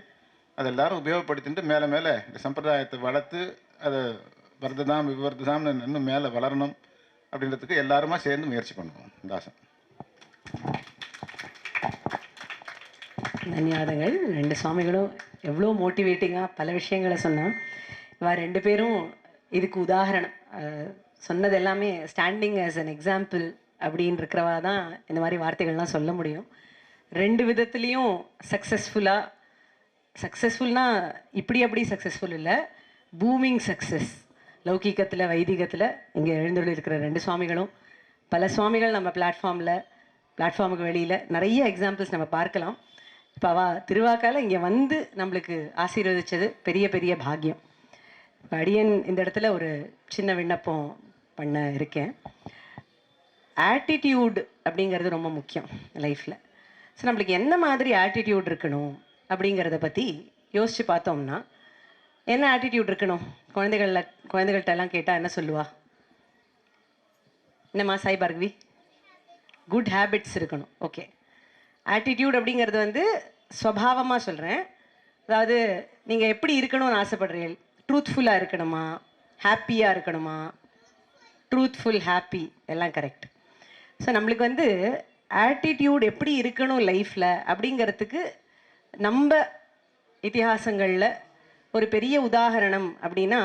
அதை எல்லாரும் உபயோகப்படுத்திட்டு மேலே மேலே இந்த சம்பிரதாயத்தை வளர்த்து அதை வர்த்ததாம் விவர்த்ததாம்னு இன்னும் மேலே வளரணும் அப்படின்றதுக்கு எல்லாருமா சேர்ந்து முயற்சி பண்ணுவோம். தாசன். தன்யவாதங்கள். ரெண்டு சுவாமிகளும் எவ்வளோ மோட்டிவேட்டிங்காக பல விஷயங்களை சொன்னான். இவா ரெண்டு பேரும் இதுக்கு உதாரணம். சொன்னது எல்லாமே ஸ்டாண்டிங் ஆஸ் அன் எக்ஸாம்பிள் அப்படின்னு இருக்கிறவா தான் இந்த மாதிரி வார்த்தைகள்லாம் சொல்ல முடியும். ரெண்டு விதத்துலேயும் சக்ஸஸ்ஃபுல்னா இப்படி அப்படி சக்ஸஸ்ஃபுல் இல்லை, பூமிங் சக்ஸஸ். லௌகீகத்தில் வைதிகத்தில் இங்கே எழுந்துள்ள இருக்கிற ரெண்டு சுவாமிகளும், பல சுவாமிகள் நம்ம பிளாட்ஃபார்முக்கு வெளியில் நிறைய எக்ஸாம்பிள்ஸ் நம்ம பார்க்கலாம். இப்போ திருவாக்கால இங்கே வந்து நம்மளுக்கு ஆசீர்வதித்தது பெரிய பெரிய பாக்கியம். இப்போ அடியன் இந்த இடத்துல ஒரு சின்ன விண்ணப்பம் பண்ண இருக்கேன். ஆட்டிடியூட் அப்படிங்கிறது ரொம்ப முக்கியம் லைஃப்பில். ஸோ நம்மளுக்கு என்ன மாதிரி ஆட்டிடியூட் இருக்கணும் அப்படிங்கிறத பற்றி யோசித்து பார்த்தோம்னா, என்ன ஆட்டிடியூட் இருக்கணும்? குழந்தைகள்கிட்ட எல்லாம் கேட்டால் என்ன சொல்லுவா? என்னம்மா சாய் பார்கவி? குட் ஹேபிட்ஸ் இருக்கணும். ஓகே, ஆட்டிடியூட் அப்படிங்கிறது வந்து ஸ்வபாவமாக சொல்கிறேன். அதாவது நீங்கள் எப்படி இருக்கணும்னு ஆசைப்படுறீங்க? ட்ரூத்ஃபுல்லாக இருக்கணுமா, ஹாப்பியாக இருக்கணுமா? ட்ரூத்ஃபுல், ஹாப்பி எல்லாம் கரெக்ட். ஸோ நம்மளுக்கு வந்து ஆட்டிடியூட் எப்படி இருக்கணும் லைஃப்பில் அப்படிங்கிறதுக்கு நம்ம இதிகாசங்களில் ஒரு பெரிய உதாரணம் அப்படின்னா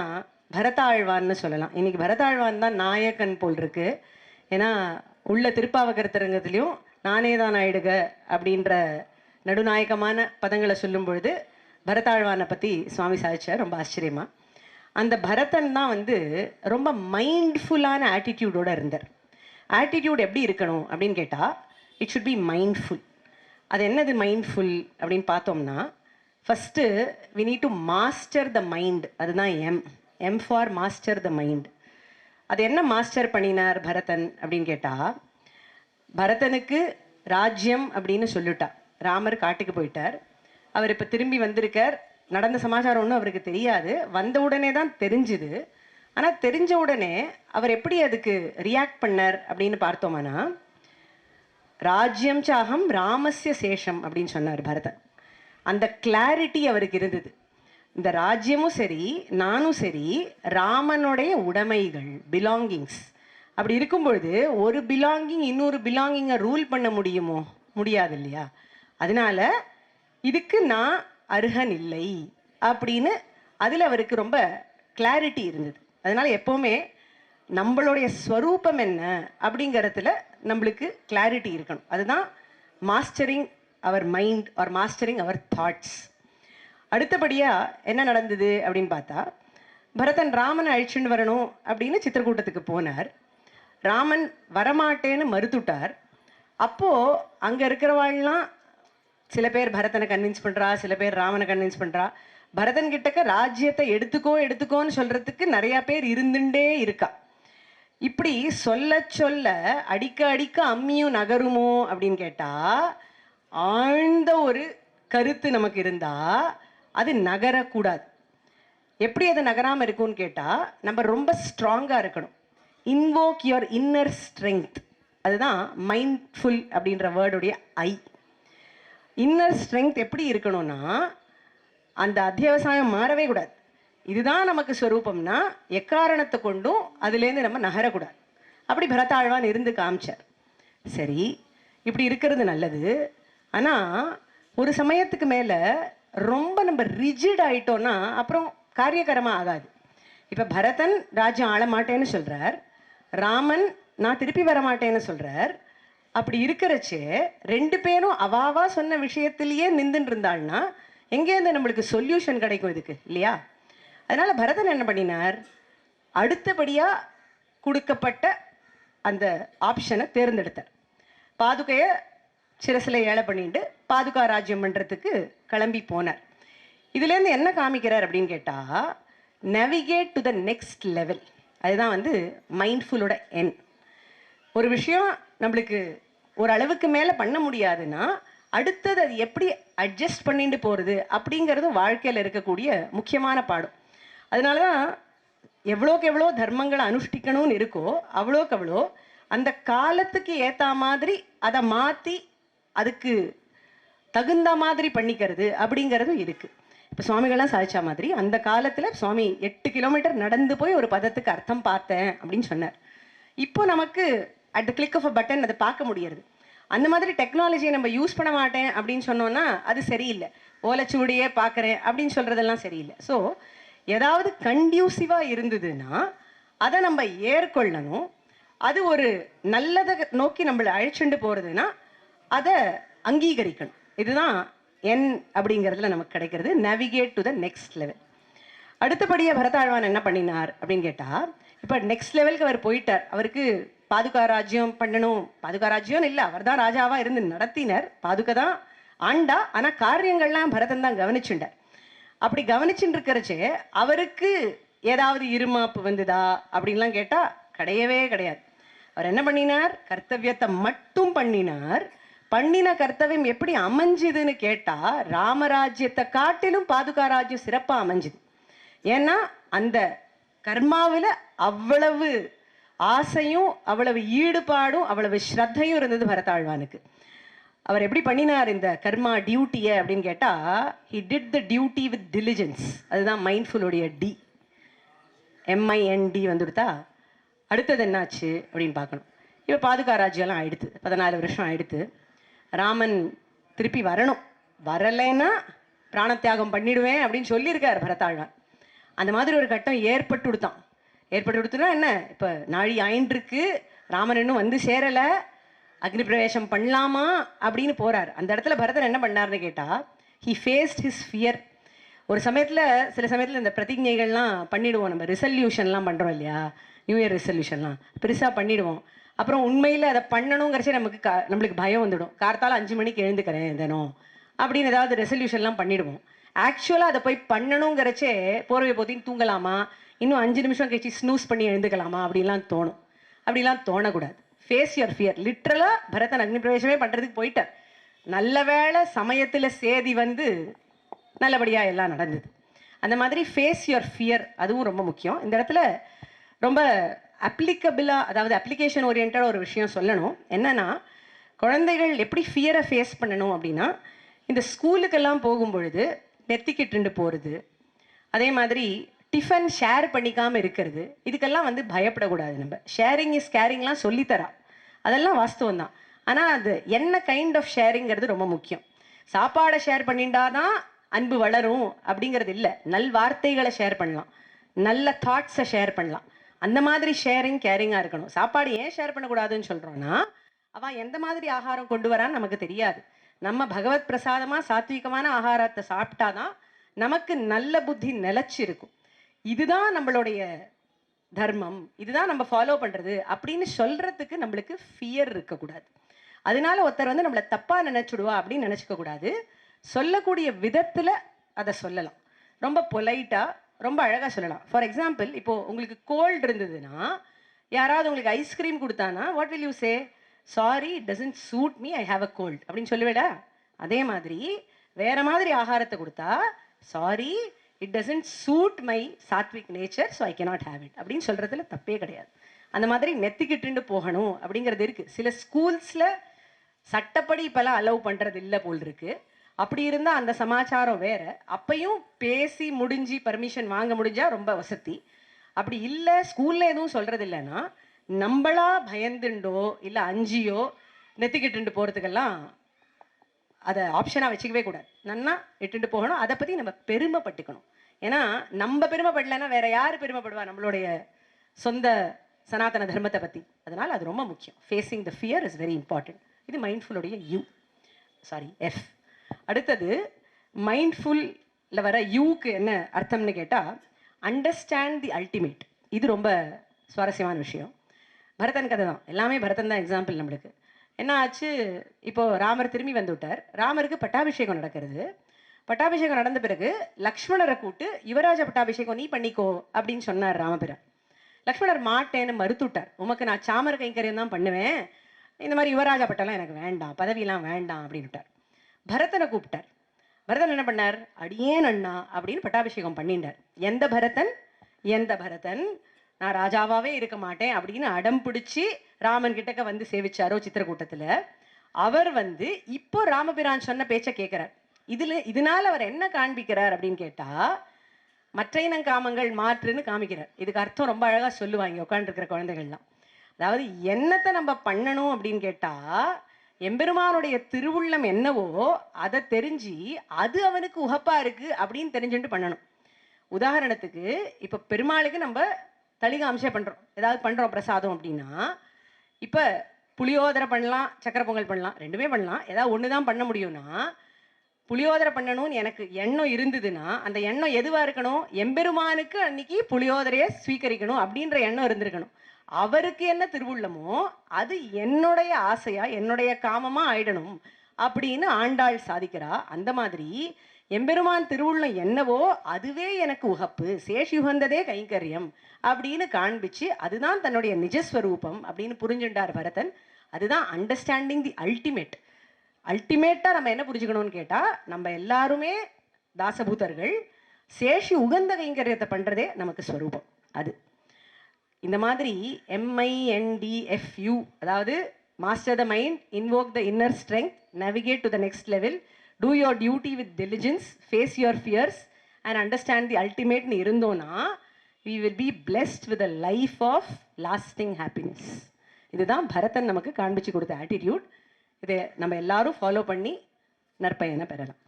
பரதாழ்வான்னு சொல்லலாம். இன்றைக்கி பரதாழ்வான் தான் நாயக்கன் போல் இருக்கு. ஏன்னா உள்ள திருப்பாவகரத்தரங்கத்துலேயும் நானே தான் ஆயிடுக அப்படின்ற நடுநாயக்கமான பதங்களை சொல்லும் பொழுது பரதாழ்வானை பற்றி சுவாமி சாதிச்சார் ரொம்ப ஆச்சரியமாக. அந்த பரதன் தான் வந்து ரொம்ப மைண்ட்ஃபுல்லான ஆட்டிடியூடோடு இருந்தார். ஆட்டிடியூட் எப்படி இருக்கணும் அப்படின்னு கேட்டால் இட் ஷுட் பி மைண்ட்ஃபுல். அது என்னது மைண்ட்ஃபுல் அப்படின்னு பார்த்தோம்னா, first we need to master the mind. அதுதான் M for master the mind. அது என்ன மாஸ்டர் பண்ணினார் பரதன் அப்படின்னு கேட்டால், பரதனுக்கு ராஜ்யம் அப்படின்னு சொல்லிட்டா. ராமர் காட்டுக்கு போயிட்டார், அவர் இப்போ திரும்பி வந்திருக்கார். நடந்த சமாச்சாரம் ஒன்றும் அவருக்கு தெரியாது, வந்த உடனே தான் தெரிஞ்சுது. ஆனால் தெரிஞ்ச உடனே அவர் எப்படி அதுக்கு ரியாக்ட் பண்ணார் அப்படின்னு பார்த்தோம்னா, ராஜ்யம் சாகம் ராமஸ்ய சேஷம் அப்படின்னு சொன்னார் பரதன். அந்த கிளாரிட்டி அவருக்கு இருந்தது. இந்த ராஜ்யமும் சரி நானும் சரி ராமனுடைய உடைமைகள், பிலாங்கிங்ஸ். அப்படி இருக்கும் பொழுது ஒரு பிலாங்கிங் இன்னொரு பிலாங்கிங்கை ரூல் பண்ண முடியுமோ? முடியாது இல்லையா? அதனால இதுக்கு நான் அருகன் இல்லை அப்படின்னு அதில் அவருக்கு ரொம்ப கிளாரிட்டி இருந்தது. அதனால எப்போவுமே நம்மளுடைய ஸ்வரூபம் என்ன அப்படிங்கிறதுல நம்மளுக்கு கிளாரிட்டி இருக்கணும். அதுதான் mastering our mind or mastering our thoughts. அடுத்தபடியாக என்ன நடந்தது அப்படின்னு பார்த்தா, பரதன் ராமனை அழிச்சுன்னு வரணும் அப்படின்னு சித்திரக்கூட்டத்துக்கு போனார். ராமன் வரமாட்டேன்னு மறுத்துட்டார். அப்போது அங்கே இருக்கிறவாள்லாம் சில பேர் பரதனை கன்வின்ஸ் பண்ணுறா, சில பேர் ராமனை கன்வின்ஸ் பண்ணுறா. பரதன் கிட்டக்க ராஜ்யத்தை எடுத்துக்கோன்னு சொல்கிறதுக்கு நிறையா பேர் இருந்துட்டே இருக்கா. இப்படி சொல்ல சொல்ல அடிக்க அடிக்க அம்மியும் நகருமோ அப்படின்னு கேட்டால், ஆழ்ந்த ஒரு கருத்து நமக்கு இருந்தால் அது நகரக்கூடாது. எப்படி அது நகராமல் இருக்கும்னு கேட்டால், நம்ம ரொம்ப ஸ்ட்ராங்காக இருக்கணும். Invoke your inner strength. அதுதான் மைண்ட்ஃபுல் அப்படின்ற வேர்டுடைய இன்னர் ஸ்ட்ரென்த் எப்படி இருக்கணும்னா, அந்த அத்தியாவசாயம் மாறவே கூடாது. இதுதான் நமக்கு ஸ்வரூபம்னா எக்காரணத்தை கொண்டும் அதுலேருந்து நம்ம நகரக்கூடாது. அப்படி பரதாழ்வான் இருந்து காமிச்சார். சரி, இப்படி இருக்கிறது நல்லது. ஆனால் ஒரு சமயத்துக்கு மேலே ரொம்ப நம்ம ரிஜிட் ஆகிட்டோன்னா அப்புறம் காரியகரமாக ஆகாது. இப்போ பரதன் ராஜ்யம் ஆள மாட்டேன்னு சொல்கிறார், ராமன் நான் திருப்பி வர மாட்டேன்னு சொல்கிறார். அப்படி இருக்கிறச்சே ரெண்டு பேரும் அவாவா சொன்ன விஷயத்திலேயே நின்றுட்டு இருந்தாள்னா எங்கேருந்து நம்மளுக்கு சொல்யூஷன் கிடைக்கும் இதுக்கு இல்லையா? அதனால் பரதன் என்ன பண்ணினார், அடுத்தபடியாக கொடுக்கப்பட்ட அந்த ஆப்ஷனை தேர்ந்தெடுத்தார். பாதுகையை சிரசில் ஏழை பண்ணிட்டு பாதுகா ராஜ்யம் பண்ணுறதுக்கு கிளம்பி போனார். இதுலேருந்து என்ன காமிக்கிறார் அப்படின்னு கேட்டால், நெவிகேட் டு த நெக்ஸ்ட் லெவல். அதுதான் வந்து மைண்ட்ஃபுல்லோட எண். ஒரு விஷயம் நம்மளுக்கு ஒரு அளவுக்கு மேலே பண்ண முடியாதுன்னா அடுத்தது அது எப்படி அட்ஜஸ்ட் பண்ணிட்டு போகிறது அப்படிங்கிறதும் வாழ்க்கையில் இருக்கக்கூடிய முக்கியமான பாடம். அதனால தான் எவ்வளோக்கு எவ்வளோ தர்மங்களை அனுஷ்டிக்கணும்னு இருக்கோ அவ்வளோக்கு அவ்வளோ அந்த காலத்துக்கு ஏற்ற மாதிரி அதை மாற்றி அதுக்கு தகுந்த மாதிரி பண்ணிக்கிறது அப்படிங்கிறதும் இருக்குது. இப்போ சுவாமிகள்லாம் சாதிச்சா மாதிரி அந்த காலத்தில் சுவாமி 8 கிலோமீட்டர் நடந்து போய் ஒரு பதத்துக்கு அர்த்தம் பார்த்தேன் அப்படின்னு சொன்னார். இப்போ நமக்கு at the click of a button அதை பார்க்க முடியறது. அந்த மாதிரி டெக்னாலஜியை நம்ம யூஸ் பண்ண மாட்டேன் அப்படின்னு சொன்னோன்னா அது சரியில்லை. ஓலைச்சுவடியே பார்க்குறேன் அப்படின்னு சொல்கிறதெல்லாம் சரியில்லை. ஸோ ஏதாவது கண்டியூசிவாக இருந்ததுன்னா அதை நம்ம ஏற்கொள்ளணும். அது ஒரு நல்லதை நோக்கி நம்மளை அழைச்சிட்டு போகிறதுனா அதை அங்கீகரிக்கணும். இதுதான் என் அப்படிங்கிறதுல நமக்கு கிடைக்கிறது navigate to the next level. அடுத்தபடியாக பரதாழ்வான் என்ன பண்ணினார் அப்படின்னு கேட்டால், இப்போ நெக்ஸ்ட் லெவலுக்கு அவர் போயிட்டார். அவருக்கு பாதுகா ராஜ்யம் பண்ணணும். பாதுகா ராஜ்யம் இல்லை, அவர் தான் ராஜாவாக இருந்து நடத்தினர். பாதுகா தான் ஆண்டா. ஆனால் காரியங்கள்லாம் பரதன் தான் கவனிச்சுட்டார். அப்படி கவனிச்சுட்டு இருக்கிறச்சே அவருக்கு ஏதாவது இருமாப்பு வந்ததா அப்படின்லாம் கேட்டால் கிடையவே கிடையாது. அவர் என்ன பண்ணினார்? கர்த்தவியத்தை மட்டும் பண்ணினார். பண்ணின கர்த்தவியம் எப்படி அமைஞ்சுதுன்னு கேட்டால் ராமராஜ்யத்தை காட்டிலும் பாதுகா ராஜ்யம் சிறப்பாக அமைஞ்சுது. ஏன்னா அந்த கர்மாவில் அவ்வளவு ஆசையும் அவ்வளவு ஈடுபாடும் அவ்வளவு ஸ்ரத்தையும் இருந்தது பரதாழ்வானுக்கு. அவர் எப்படி பண்ணினார் இந்த கர்மா டியூட்டியை அப்படின்னு கேட்டால், he did the duty with diligence. அதுதான் மைண்ட்ஃபுல்லுடைய டி, MIND வந்துடுதா. அடுத்தது என்னாச்சு அப்படின்னு பார்க்கணும். இப்போ பாதுகா ராஜ்யம்லாம் ஆயிடுத்து, 14 வருஷம் ஆயிடுத்து. ராமன் திருப்பி வரணும். வரலைன்னா பிராணத்தியாகம் பண்ணிடுவேன் அப்படின்னு சொல்லியிருக்கார் பரதாழ்வான். அந்த மாதிரி ஒரு கட்டம் ஏற்பட்டு கொடுத்துனா என்ன, இப்போ நாழி ஆயின்றிருக்கு, ராமன் இன்னும் வந்து சேரலை, அக்னி பிரவேசம் பண்ணலாமா அப்படின்னு போகிறார். அந்த இடத்துல பரதன் என்ன பண்ணார்னு கேட்டால், ஹி ஃபேஸ்ட் ஹிஸ் ஃபியர். ஒரு சமயத்தில் சில சமயத்தில் இந்த பிரதிஜைகள்லாம் பண்ணிவிடுவோம். நம்ம ரிசல்யூஷன்லாம் பண்ணுறோம் இல்லையா, நியூ இயர் ரிசல்யூஷன்லாம் பெருசாக பண்ணிவிடுவோம். அப்புறம் உண்மையில் அதை பண்ணணுங்கிறச்சே நம்மளுக்கு பயம் வந்துடும். கார்த்தால 5 மணிக்கு எழுந்துக்கிறேன் தினம் அப்படின்னு ஏதாவது ரெசல்யூஷன்லாம் பண்ணிவிடுவோம். ஆக்சுவலாக அதை போய் பண்ணணுங்கிறச்சே போர்வை போத்தின்னு தூங்கலாமா, இன்னும் 5 நிமிஷம் கழிச்சு ஸ்னூஸ் பண்ணி எழுந்துக்கலாமா அப்படிலாம் தோணும். அப்படிலாம் தோணக்கூடாது. Face your fear. லிட்ரலாக பரதன் அக்னி பிரவேசமே பண்ணுறதுக்கு போயிட்டார். நல்ல வேளை சமயத்தில் சேதி வந்து நல்லபடியாக எல்லாம் நடந்தது. அந்த மாதிரி ஃபேஸ் யுவர் ஃபியர், அதுவும் ரொம்ப முக்கியம். இந்த இடத்துல ரொம்ப அப்ளிகபிளாக, அதாவது அப்ளிகேஷன் ஓரியன்டாக ஒரு விஷயம் சொல்லணும். என்னென்னா, குழந்தைகள் எப்படி ஃபியரை ஃபேஸ் பண்ணணும் அப்படின்னா, இந்த ஸ்கூலுக்கெல்லாம் போகும்பொழுது நெத்திக்கிட்டு போகிறது, அதே மாதிரி டிஃபன் ஷேர் பண்ணிக்காமல் இருக்கிறது, இதுக்கெல்லாம் வந்து பயப்படக்கூடாது. நம்ம ஷேரிங் இஸ் கேரிங்லாம் சொல்லித்தரா, அதெல்லாம் வாஸ்தவம் தான். ஆனால் அது என்ன கைண்ட் ஆஃப் ஷேரிங்கிறது ரொம்ப முக்கியம். சாப்பாடை ஷேர் பண்ணிட்டாதான் அன்பு வளரும் அப்படிங்கிறது இல்லை. நல் வார்த்தைகளை ஷேர் பண்ணலாம், நல்ல தாட்ஸை ஷேர் பண்ணலாம். அந்த மாதிரி ஷேரிங் கேரிங்காக இருக்கணும். சாப்பாடு ஏன் ஷேர் பண்ணக்கூடாதுன்னு சொல்கிறோன்னா, அவன் எந்த மாதிரி ஆகாரம் கொண்டு வரான்னு நமக்கு தெரியாது. நம்ம பகவத் பிரசாதமாக சாத்விகமான ஆகாரத்தை சாப்பிட்டாதான் நமக்கு நல்ல புத்தி நிலச்சி இருக்கும். இதுதான் நம்மளுடைய தர்மம், இதுதான் நம்ம ஃபாலோ பண்ணுறது அப்படின்னு சொல்கிறதுக்கு நம்மளுக்கு ஃபியர் இருக்கக்கூடாது. அதனால ஒருத்தர் வந்து நம்மளை தப்பாக நினச்சிடுவா அப்படின்னு நினச்சிக்கக்கூடாது. சொல்லக்கூடிய விதத்தில் அதை சொல்லலாம். ரொம்ப பொலைட்டாக, ரொம்ப அழகாக சொல்லலாம். ஃபார் எக்ஸாம்பிள், இப்போது உங்களுக்கு கோல்டு இருந்ததுன்னா, யாராவது உங்களுக்கு ஐஸ்கிரீம் கொடுத்தானா what will you say? Sorry, it doesn't suit me, I have a cold அப்படின்னு சொல்லுவேடா. அதே மாதிரி வேற மாதிரி ஆகாரத்தை கொடுத்தா, sorry, it doesn't suit my sattvic nature, so I cannot have it அப்படின்னு சொல்கிறதுல தப்பே கிடையாது. அந்த மாதிரி நெத்திக்கிட்டு போகணும் அப்படிங்கிறது இருக்குது. சில ஸ்கூல்ஸில் சட்டப்படி இப்போல்லாம் அலோவ் பண்ணுறது இல்லை போல் இருக்குது. அப்படி இருந்தால் அந்த சமாச்சாரம் வேறு. அப்பையும் பேசி முடிஞ்சு பர்மிஷன் வாங்க முடிஞ்சால் ரொம்ப வசதி. அப்படி இல்லை, ஸ்கூலில் எதுவும் சொல்கிறது இல்லைன்னா, நம்மளா பயந்துண்டோ இல்லை அஞ்சியோ நெத்திக்கிட்டு போகிறதுக்கெல்லாம் அதை ஆப்ஷனாக வச்சுக்கவே கூடாது. நன்னா இட்டுட்டு போகணும். அதை பற்றி நம்ம பெருமைப்பட்டுக்கணும். ஏன்னா நம்ம பெருமைப்படலைன்னா வேற யார் பெருமைப்படுவா நம்மளுடைய சொந்த சனாதன தர்மத்தை பற்றி? அதனால் அது ரொம்ப முக்கியம். Facing the fear is very important. இது மைண்ட்ஃபுல்லுடைய F. அடுத்தது மைண்ட்ஃபுல்ல வர யூக்கு என்ன அர்த்தம்னு கேட்டால், அண்டர்ஸ்டாண்ட் தி அல்டிமேட். இது ரொம்ப சுவாரஸ்யமான விஷயம். பரதன் கதை தான், எல்லாமே பரதன் தான் எக்ஸாம்பிள் நம்மளுக்கு. என்ன ஆச்சு, இப்போது ராமர் திரும்பி வந்து விட்டார். ராமருக்கு பட்டாபிஷேகம் நடக்கிறது. பட்டாபிஷேகம் நடந்த பிறகு லக்ஷ்மணரை கூட்டு யுவராஜ பட்டாபிஷேகம் நீ பண்ணிக்கோ அப்படின்னு சொன்னார் ராமபிரான். லக்ஷ்மணர் மாட்டேன்னு மறுத்துட்டார். உமக்கு நான் சாமர கைங்கரியம் தான் பண்ணுவேன், இந்த மாதிரி யுவராஜா பட்டம்லாம் எனக்கு வேண்டாம், பதவியெல்லாம் வேண்டாம் அப்படின்னுட்டார். பரதனை கூப்பிட்டார். பரதன் என்ன பண்ணார்? அடியேன் அண்ணா அப்படின்னு பட்டாபிஷேகம் பண்ணிட்டார். எந்த பரதன்? எந்த பரதன் நான் ராஜாவாவே இருக்க மாட்டேன் அப்படின்னு அடம் பிடிச்சி ராமன் கிட்டக்க வந்து சேவிச்சாரோ சித்திரக்கூட்டத்துல, அவர் வந்து இப்போ ராமபிரான் சொன்ன பேச்சை கேட்கிறார். இதனால அவர் என்ன காண்பிக்கிறார் அப்படின்னு கேட்டா, மற்ற இனங்காமங்கள் மாற்றுன்னு காமிக்கிறார். இதுக்கு அர்த்தம் ரொம்ப அழகா சொல்லுவாங்க உட்காந்துருக்கிற குழந்தைகள்லாம். அதாவது என்னத்தை நம்ம பண்ணணும் அப்படின்னு கேட்டா, எம்பெருமானுடைய திருவுள்ளம் என்னவோ அதை தெரிஞ்சு அது அவனுக்கு உகப்பா இருக்கு அப்படின்னு தெரிஞ்சுட்டு பண்ணணும். உதாரணத்துக்கு இப்போ பெருமாளுக்கு நம்ம தளிகாம்சை பண்றோம், ஏதாவது பண்றோம் பிரசாதம் அப்படின்னா, இப்போ புளியோதரை பண்ணலாம், சக்கரை பொங்கல் பண்ணலாம், ரெண்டுமே பண்ணலாம். ஏதாவது ஒன்று தான் பண்ண முடியும்னா, புளியோதரை பண்ணணும்னு எனக்கு எண்ணம் இருந்ததுன்னா அந்த எண்ணம் எதுவா இருக்கணும்? எம்பெருமானுக்கு அன்னைக்கு புளியோதரையை ஸ்வீகரிக்கணும் அப்படின்ற எண்ணம் இருந்திருக்கணும். அவருக்கு என்ன திருவுள்ளமோ அது என்னுடைய ஆசையா என்னுடைய காமமா ஆயிடணும் அப்படின்னு ஆண்டாள் சாதிக்கிறா. அந்த மாதிரி எம்பெருமான் திருவுள்ளம் என்னவோ அதுவே எனக்கு உகப்பு, சேஷி உகந்ததே கைங்கரியம் அப்படின்னு காண்பிச்சு அதுதான் தன்னுடைய நிஜஸ்வரூபம் அப்படின்னு புரிஞ்சுட்டார் பரதன். அதுதான் அண்டர்ஸ்டாண்டிங் தி அல்டிமேட். அல்டிமேட்டாக நம்ம என்ன புரிஞ்சுக்கணும்னு கேட்டால், நம்ம எல்லாருமே தாசபூதர்கள், சேஷி உகந்த கைங்கரியத்தை பண்ணுறதே நமக்கு ஸ்வரூபம். அது இந்த மாதிரி MINDFU, அதாவது master the mind, invoke the inner strength, navigate to the next level, do your duty with diligence, face your fears and understand the அல்டிமேட்னு இருந்தோன்னா we will be blessed with a life of lasting happiness. இதுதான் பரதன் நமக்கு காண்பிச்சு கொடுத்த ஆட்டிடியூட். இதை நம்ம எல்லாரும் ஃபாலோ பண்ணி நற்பயனை பெறலாம்.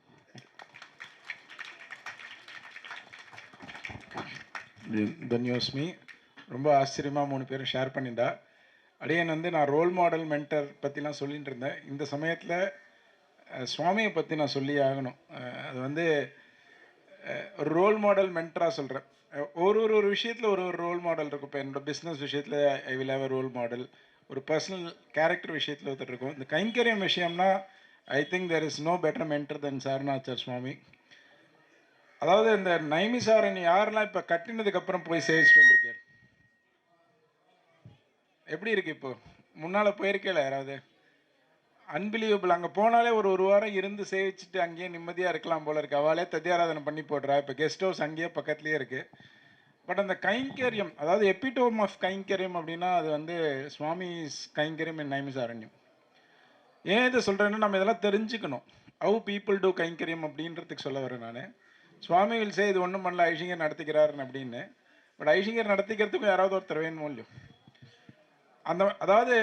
தன்யோஸ்மி ரொம்ப ஆச்சரியமாக 3 பேரும் ஷேர் பண்ணிட்டா. அடியன் வந்து நான் ரோல் மாடல் மென்டர் பற்றிலாம் சொல்லிட்டு இருந்தேன். இந்த சமயத்தில் சுவாமியை பற்றி நான் சொல்லி ஆகணும். அது வந்து ஒரு ரோல் மாடல் மென்டராக சொல்கிறேன். ஒரு விஷயத்தில் ஒரு ரோல் மாடல் இருக்கும். இப்போ என்னோட பிஸ்னஸ் விஷயத்தில் I will have a role model, ஒரு பர்சனல் கேரக்டர் விஷயத்தில் ஒருத்தர் இருக்கும். இந்த கைங்கரியம் விஷயம்னா I think there is no better mentor than Saranachar Swami. அதாவது இந்த நைமிசாரணி யாரெல்லாம் இப்போ கட்டினதுக்கப்புறம் போய் சேவிச்சுட்டு வந்திருக்கார்? எப்படி இருக்கு? இப்போ முன்னால் போயிருக்கல யாராவது? அன்பிலீவபிள். அங்கே போனாலே ஒரு வாரம் இருந்து சேவிச்சுட்டு அங்கேயே நிம்மதியாக இருக்கலாம் போல இருக்கு. அவளே தத்தியாராதனை பண்ணி போடுறா. இப்போ கெஸ்ட் ஹவுஸ் அங்கேயே பக்கத்துலேயே இருக்குது. பட் அந்த கைங்கரியம், அதாவது எபிடோம் ஆஃப் கைங்கரியம் அப்படின்னா அது வந்து சுவாமிஸ் கைங்கரியம் இன் நைமிசாரண்யம். ஏன் இதை சொல்கிறேன்னா, நம்ம இதெல்லாம் தெரிஞ்சுக்கணும். ஹவு பீப்புள் டூ கைங்கரியம் அப்படின்றதுக்கு சொல்ல வரேன் நான். சுவாமி வில் சே இது ஒன்றும் பண்ணல, ஐஷிங்கர் நடத்திக்கிறாருன்னு அப்படின்னு. பட் ஐஷிங்கர் நடத்திக்கிறதுக்கும் யாராவது ஒருத்தர் வேணும் இல்லையோ? அதாவது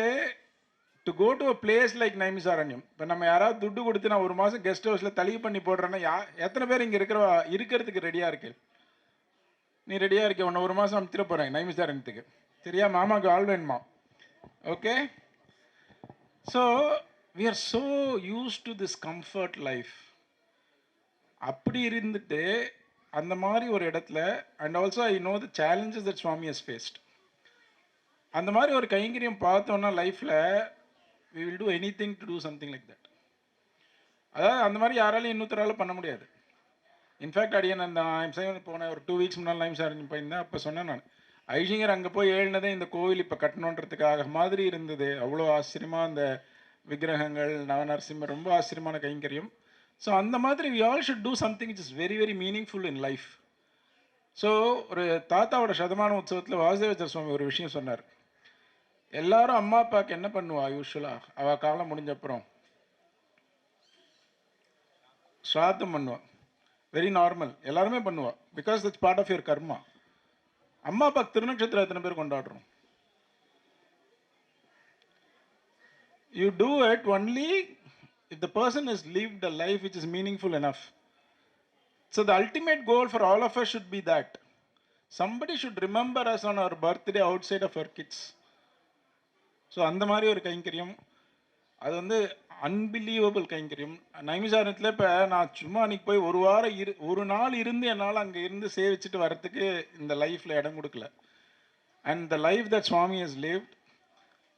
to go to a place like Naimisharanyam, இப்போ நம்ம யாராவது துட்டு கொடுத்து நான் ஒரு மாதம் கெஸ்ட் ஹவுஸில் தலி பண்ணி போடுறேன்னா எத்தனை பேர் இங்கே இருக்கிறதுக்கு ரெடியாக இருக்கு? நீ ரெடியாக இருக்க? உன்னை ஒரு மாதம் அனுப்பிச்சிட போகிறேன் நைமிசாரண்யத்துக்கு, சரியா? மாமாவுக்கு ஆள் வேணுமா? Okay. So we are so used to this comfort life. அப்படி இருந்துட்டு அந்த மாதிரி ஒரு இடத்துல, and also I know the challenges that Swami has faced. அந்த மாதிரி ஒரு கைங்கரியம் பார்த்தோன்னா லைஃப்பில் we will do anything to do something like that. அதாவது அந்த மாதிரி யாராலையும் இன்னொருத்தரால பண்ண முடியாது. இன்ஃபேக்ட் அடியே நான் போனேன் ஒரு 2 வீக்ஸ் முன்னால் நைமிசாரண்யம் போயிருந்தேன். அப்போ சொன்னேன் நான், ஐஷிங்கர் அங்கே போய் ஏழுனதே இந்த கோவில் இப்போ கட்டணுன்றதுக்காக மாதிரி இருந்தது. அவ்வளோ ஆச்சரியமாக அந்த விக்கிரகங்கள், நவநரசிம்மர், ரொம்ப ஆச்சரியமான கைங்கரியம். ஸோ அந்த மாதிரி we all should do something which is very very meaningful in life. So ஒரு தாத்தாவோட சதமான உற்சவத்தில் வாசுதேவாச்சார் சுவாமி ஒரு விஷயம் சொன்னார். எல்லாரும் அம்மா அப்பாவுக்கு என்ன பண்ணுவா யூஸ்வலாக? அவள் காலம் முடிஞ்சப்புறம் ஸ்ராத்தம் பண்ணுவா. வெரி நார்மல், எல்லாருமே பண்ணுவா. Because that's part of your karma. அம்மா அப்பாவுக்கு திருநட்சத்திரம் எத்தனை பேர் கொண்டாடுறோம்? You do it only if the person has lived a life which is meaningful enough. So the ultimate goal for all of us should be that somebody should remember us on our birthday outside of our kids. So அந்த மாதிரி ஒரு கைங்கரியம், அது வந்து அன்பிலீவபிள் கைங்கரியம். நைமிசாரண்யத்தில் இப்போ நான் சும்மா அன்றைக்கி போய் ஒரு நாள் இருந்து என்னால் அங்கே இருந்து சேவிச்சுட்டு வரத்துக்கு இந்த லைஃப்பில் இடம் கொடுக்கல. And the life that Swami has lived,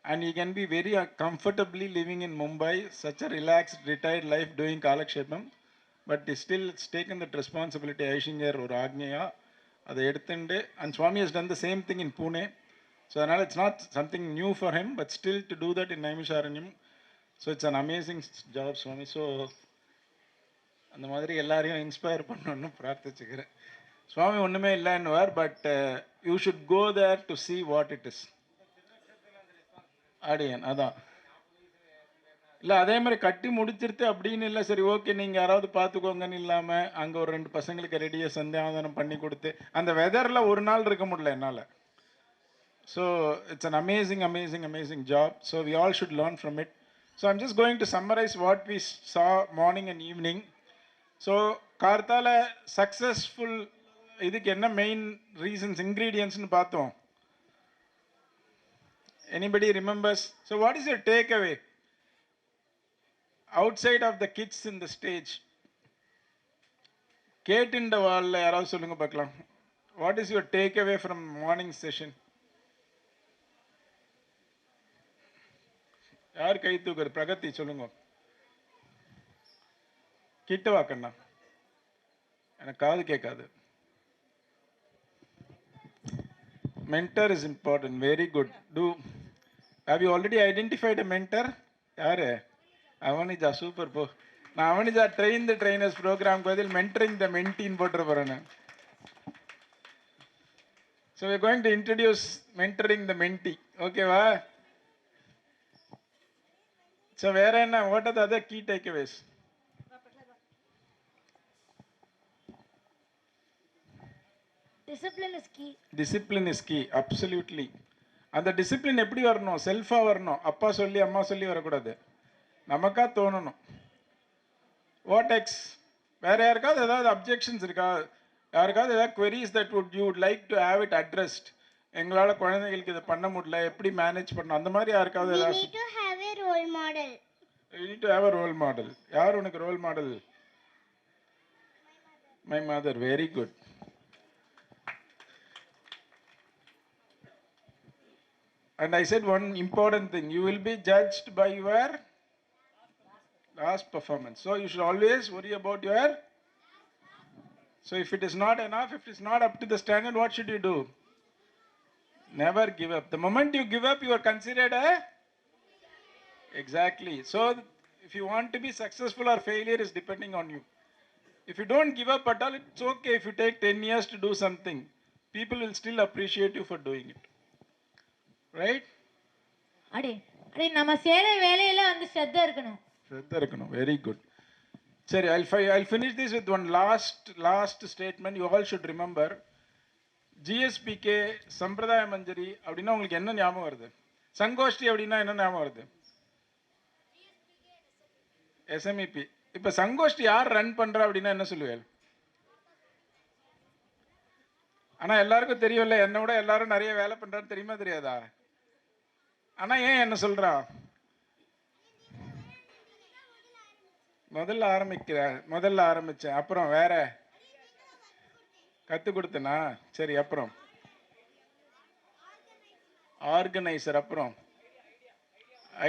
and he can be very comfortably living in Mumbai, such a relaxed, retired life doing Kalakshepam. But still it's taken that responsibility ஐஷிங்கர் ஒரு ஆக்ஞையாக அதை எடுத்துட்டு and Swami has done the same thing in Pune. So அதனால் it's not something new for him but still to do that in Naimisharanyam. So it's an amazing job Swami. So அந்த மாதிரி எல்லாரையும் இன்ஸ்பயர் பண்ணணும்னு பிரார்த்திச்சுக்கிறேன். சுவாமி ஒன்றுமே இல்லைன்னுவார், but you should go there to see what it is. ஆடியன் அதான் இல்லை, அதே மாதிரி கட்டி முடிச்சிருத்து அப்படின்னு இல்லை, சரி ஓகே நீங்கள் யாராவது பார்த்துக்கோங்கன்னு இல்லாமல் அங்கே ஒரு 2 பசங்களுக்கு ரெடியாக சந்தியாவதனம் பண்ணி கொடுத்து அந்த வெதரில் ஒரு நாள் இருக்க முடியல என்னால். So it's an amazing job. So we all should learn from it. So I'm just going to summarise what we saw morning and evening. So கார்த்தால சக்ஸஸ்ஃபுல் இதுக்கு என்ன மெயின் ரீசன்ஸ் இன்க்ரீடியன்ட்ஸ்னு பார்த்தோம். Anybody remembers? So what is your take away outside of the kids in the stage? கேட்டிண்ட வால்ல யாராவது சொல்லுங்க பார்க்கலாம். What is your take away from morning session? யார் கை தூக்குறது? பிரகதி சொல்லுங்க. கிட்ட வாக்கண்ணா, எனக்கு காது கேட்காது. mentor is important. Very good. Have you already identified a mentor? யாரு? அவனிஜா. சூப்பர் போ. நான் Avanija train the trainers program பதில் மென்டரிங் த மென்டின்னு போட்டு போகிறேன். So we going to introduce mentoring the mentee. ஓகேவா? ஸோ வேற என்ன? What are the other key take? Discipline is key. Absolutely. அந்த டிசிப்ளின் எப்படி வரணும்? செல்ஃபாக வரணும். அப்பா சொல்லி அம்மா சொல்லி வரக்கூடாது, நமக்கா தோணணும். What X? வேற யாருக்காவது ஏதாவது அப்ஜெக்ஷன்ஸ் இருக்கா? யாருக்காவது ஏதாவது queries that you would like to have it addressed? எங்களால் குழந்தைகளுக்கு இதை பண்ண முடியல, எப்படி மேனேஜ் பண்ணணும், அந்த மாதிரி யாருக்காவது ஏதாவது? We need to have a role model. You need to have a role model. யார் உனக்கு role model? My mother. Very good. And I said one important thing, you will be judged by your last performance. So you should always worry about your. So if it is not enough, if it is not up to the standard, what should you do? Never give up. The moment you give up, you are considered a. Exactly. So if you want to be successful or failure is depending on you. If you don't give up at all, it's okay if you take 10 years to do something. People will still appreciate you for doing it. Right? அடே அடே நம்ம செய்யற வேலையில வந்து ஸ்ரத்த இருக்கணும். ஸ்ரத்த இருக்கணும். Very good. சரி, I'll finish this with one last statement you all should remember. GSPK சம்பிரதாய மஞ்சரி அப்படின்னா உங்களுக்கு என்ன ஞாபகம் வருது? சங்கோஷ்டி அப்படின்னா என்ன ஞாபகம் வருது? SMEP. இப்ப சங்கோஷ்டி யார் ரன் பண்றா அப்படின்னா என்ன சொல்லுவேன்? ஆனா எல்லாருக்கும் தெரியும்ல, என்னை விட எல்லாரும் நிறைய வேலை பண்றான்னு தெரியுமா தெரியாதா? ஆனா ஏன் என்ன சொல்றா? முதல்ல ஆரம்பிச்சேன், அப்புறம் வேற கத்து கொடுத்தனா? சரி, அப்புறம் ஆர்கனைசர், அப்புறம்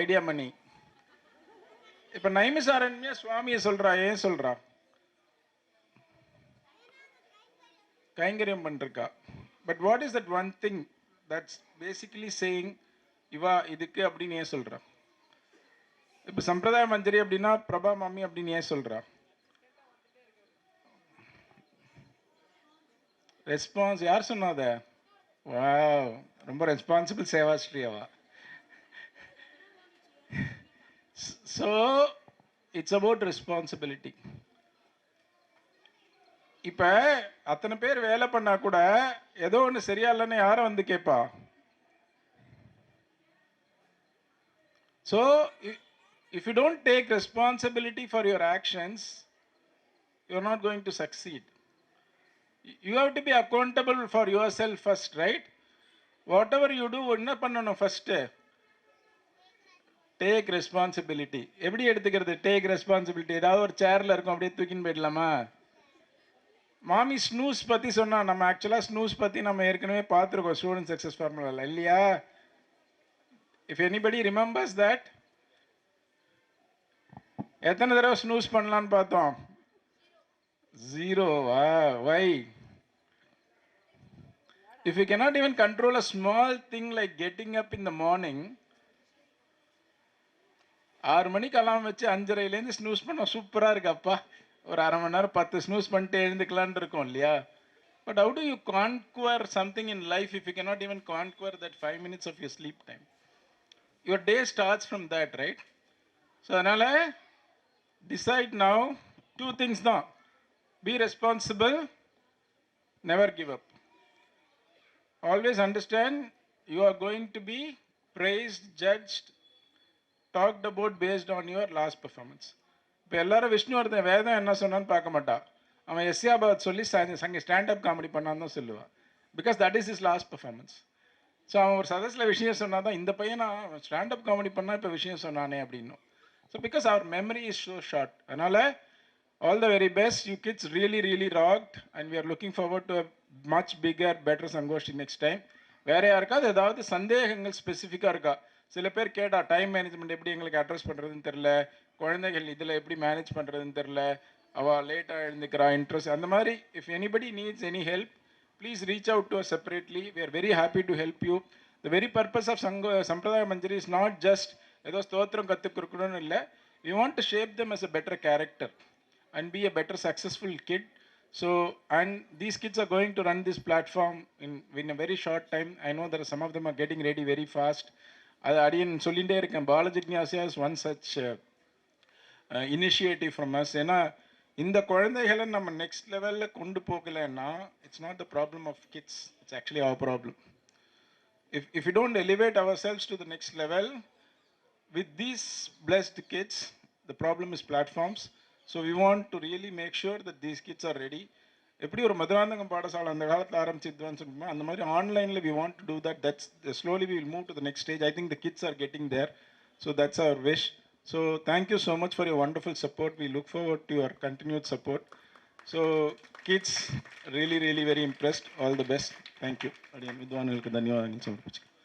ஐடியா மணி. இப்ப நைமிசாரண்யா சுவாமியை சொல்றா. ஏன் சொல்றா? கைங்கரியம் பண்ணிருக்கா. But what is that one thing that's basically saying இவா இதுக்கு அப்படின்னு ஏன் சொல்றா? இப்ப சம்பிரதாய மஞ்சரி அப்படின்னா பிரபா மாமி அப்படின்னு ஏன் சொல்றா? ரெஸ்பான்ஸ் யார் சொன்னாத? வாவ், ரொம்ப ரெஸ்பான்சிபிள் சேவாஸ்ரீ அவா. So it's about responsibility. இப்ப அத்தனை பேர் வேலை பண்ணா கூட ஏதோ ஒன்று சரியா இல்லைன்னு யாரை வந்து கேட்பா? So if you don't take responsibility for your actions, you are not going to succeed. You have to be accountable for yourself first, right? Whatever you do, என்ன பண்ணணும்? first take responsibility. எப்படி எடுத்துக்கிறது take responsibility? ஏதாவது ஒரு சேர்ல இருக்கும், அப்படியே தூக்கின்னு போயிடலாமா? மாமி ஸ்னூஸ் பத்தி சொன்னா, நம்ம ஆக்சுவலா ஸ்னூஸ் பத்தி நம்ம ஏற்கனவே பார்த்துருக்கோம் ஸ்டூடெண்ட் சக்சஸ் ஃபார்முலால, இல்லையா? இஃப் எனிபடி ரிமெம்பர்ஸ் தட், எத்தனை தடவை ஸ்னூஸ் பண்ணலான்னு பார்த்தோம்? 0. Why? If you cannot even control a small thing like getting up in the morning, 6 மணிக்கு அலாம் வச்சு 5:30லேருந்து ஸ்னூஸ் பண்ண சூப்பராக இருக்குப்பா, ஒரு அரை மணி நேரம் 10 ஸ்னூஸ் பண்ணிட்டு எழுந்துக்கலான் இருக்கோம் இல்லையா? But how do you conquer something in life if you cannot even conquer that 5 minutes of your sleep time? Your day starts from that, right? So அதனால் decide now, 2 things தான். Be responsible, never give up. Always understand you are going to be praised, judged, talked about based on your last performance. இப்போ எல்லாரும் விஷ்ணுவர்தன் வேதம் என்ன சொன்னான்னு பார்க்க மாட்டா, அவன் எஸ்யாபாத் சொல்லி சங்க ஸ்டாண்டப் காமெடி பண்ணான்னு தான் சொல்லுவான். Because that is is last performance. So அவன் ஒரு சதஸில் விஷயம் சொன்னால் தான் இந்த பையன் நான் ஸ்டாண்டப் காமெடி பண்ணால் இப்போ விஷயம் சொன்னானே அப்படின்னும். ஸோ பிகாஸ் அவர் மெமரி இஸ் ஸோ ஷார்ட். அதனால் all the very best. You kids really rocked and we are looking forward to a much bigger, better Sangoshti next time. வேற யாருக்காவது ஏதாவது சந்தேகங்கள் ஸ்பெசிஃபிக்காக இருக்கா? சில பேர் கேட்டா டைம் மேனேஜ்மெண்ட் எப்படி எங்களுக்கு அட்ரஸ் பண்ணுறதுன்னு தெரில, குழந்தைகள் இதில் எப்படி மேனேஜ் பண்ணுறதுன்னு தெரில, அவள் லேட்டாக எழுந்துக்கிறா, இன்ட்ரெஸ்ட் அந்த மாதிரி. If anybody needs any help, please reach out to us separately. We are very happy to help you. The very purpose of Sampradaya Manjari is not just ஏதோ ஸ்தோத்திரம் கற்றுக் கொடுக்கணும்னு இல்லை. We want to shape them as a better character and be a better successful kid. So, and these kids are going to run this platform in a very short time. I know that some of them are getting ready very fast. Adiyan sollinde irukken, Balajignyasa is one such initiative from us. ஏன்னா இந்த குழந்தைகளை நம்ம நெக்ஸ்ட் லெவலில் கொண்டு போகலைன்னா it's not the problem of kids, it's actually our problem. If you don't elevate ourselves to the next level with these blessed kids, the problem is platforms. So we want to really make sure that these kids are ready. எப்படி ஒரு மதுராந்தகம் பாடசாலை அந்த காலத்தில் ஆரம்பிச்சிருவான்னு சொல்லுமா, அந்த மாதிரி ஆன்லைனில் we want to do that. That's slowly we will move to the next stage. I think the kids are getting there. So that's our wish. So thank you so much for your wonderful support. We look forward to your continued support. So kids, really very impressed. All the best. Thank you. Adiyan vidwanalukku dhanyavadagalu samarpichukku.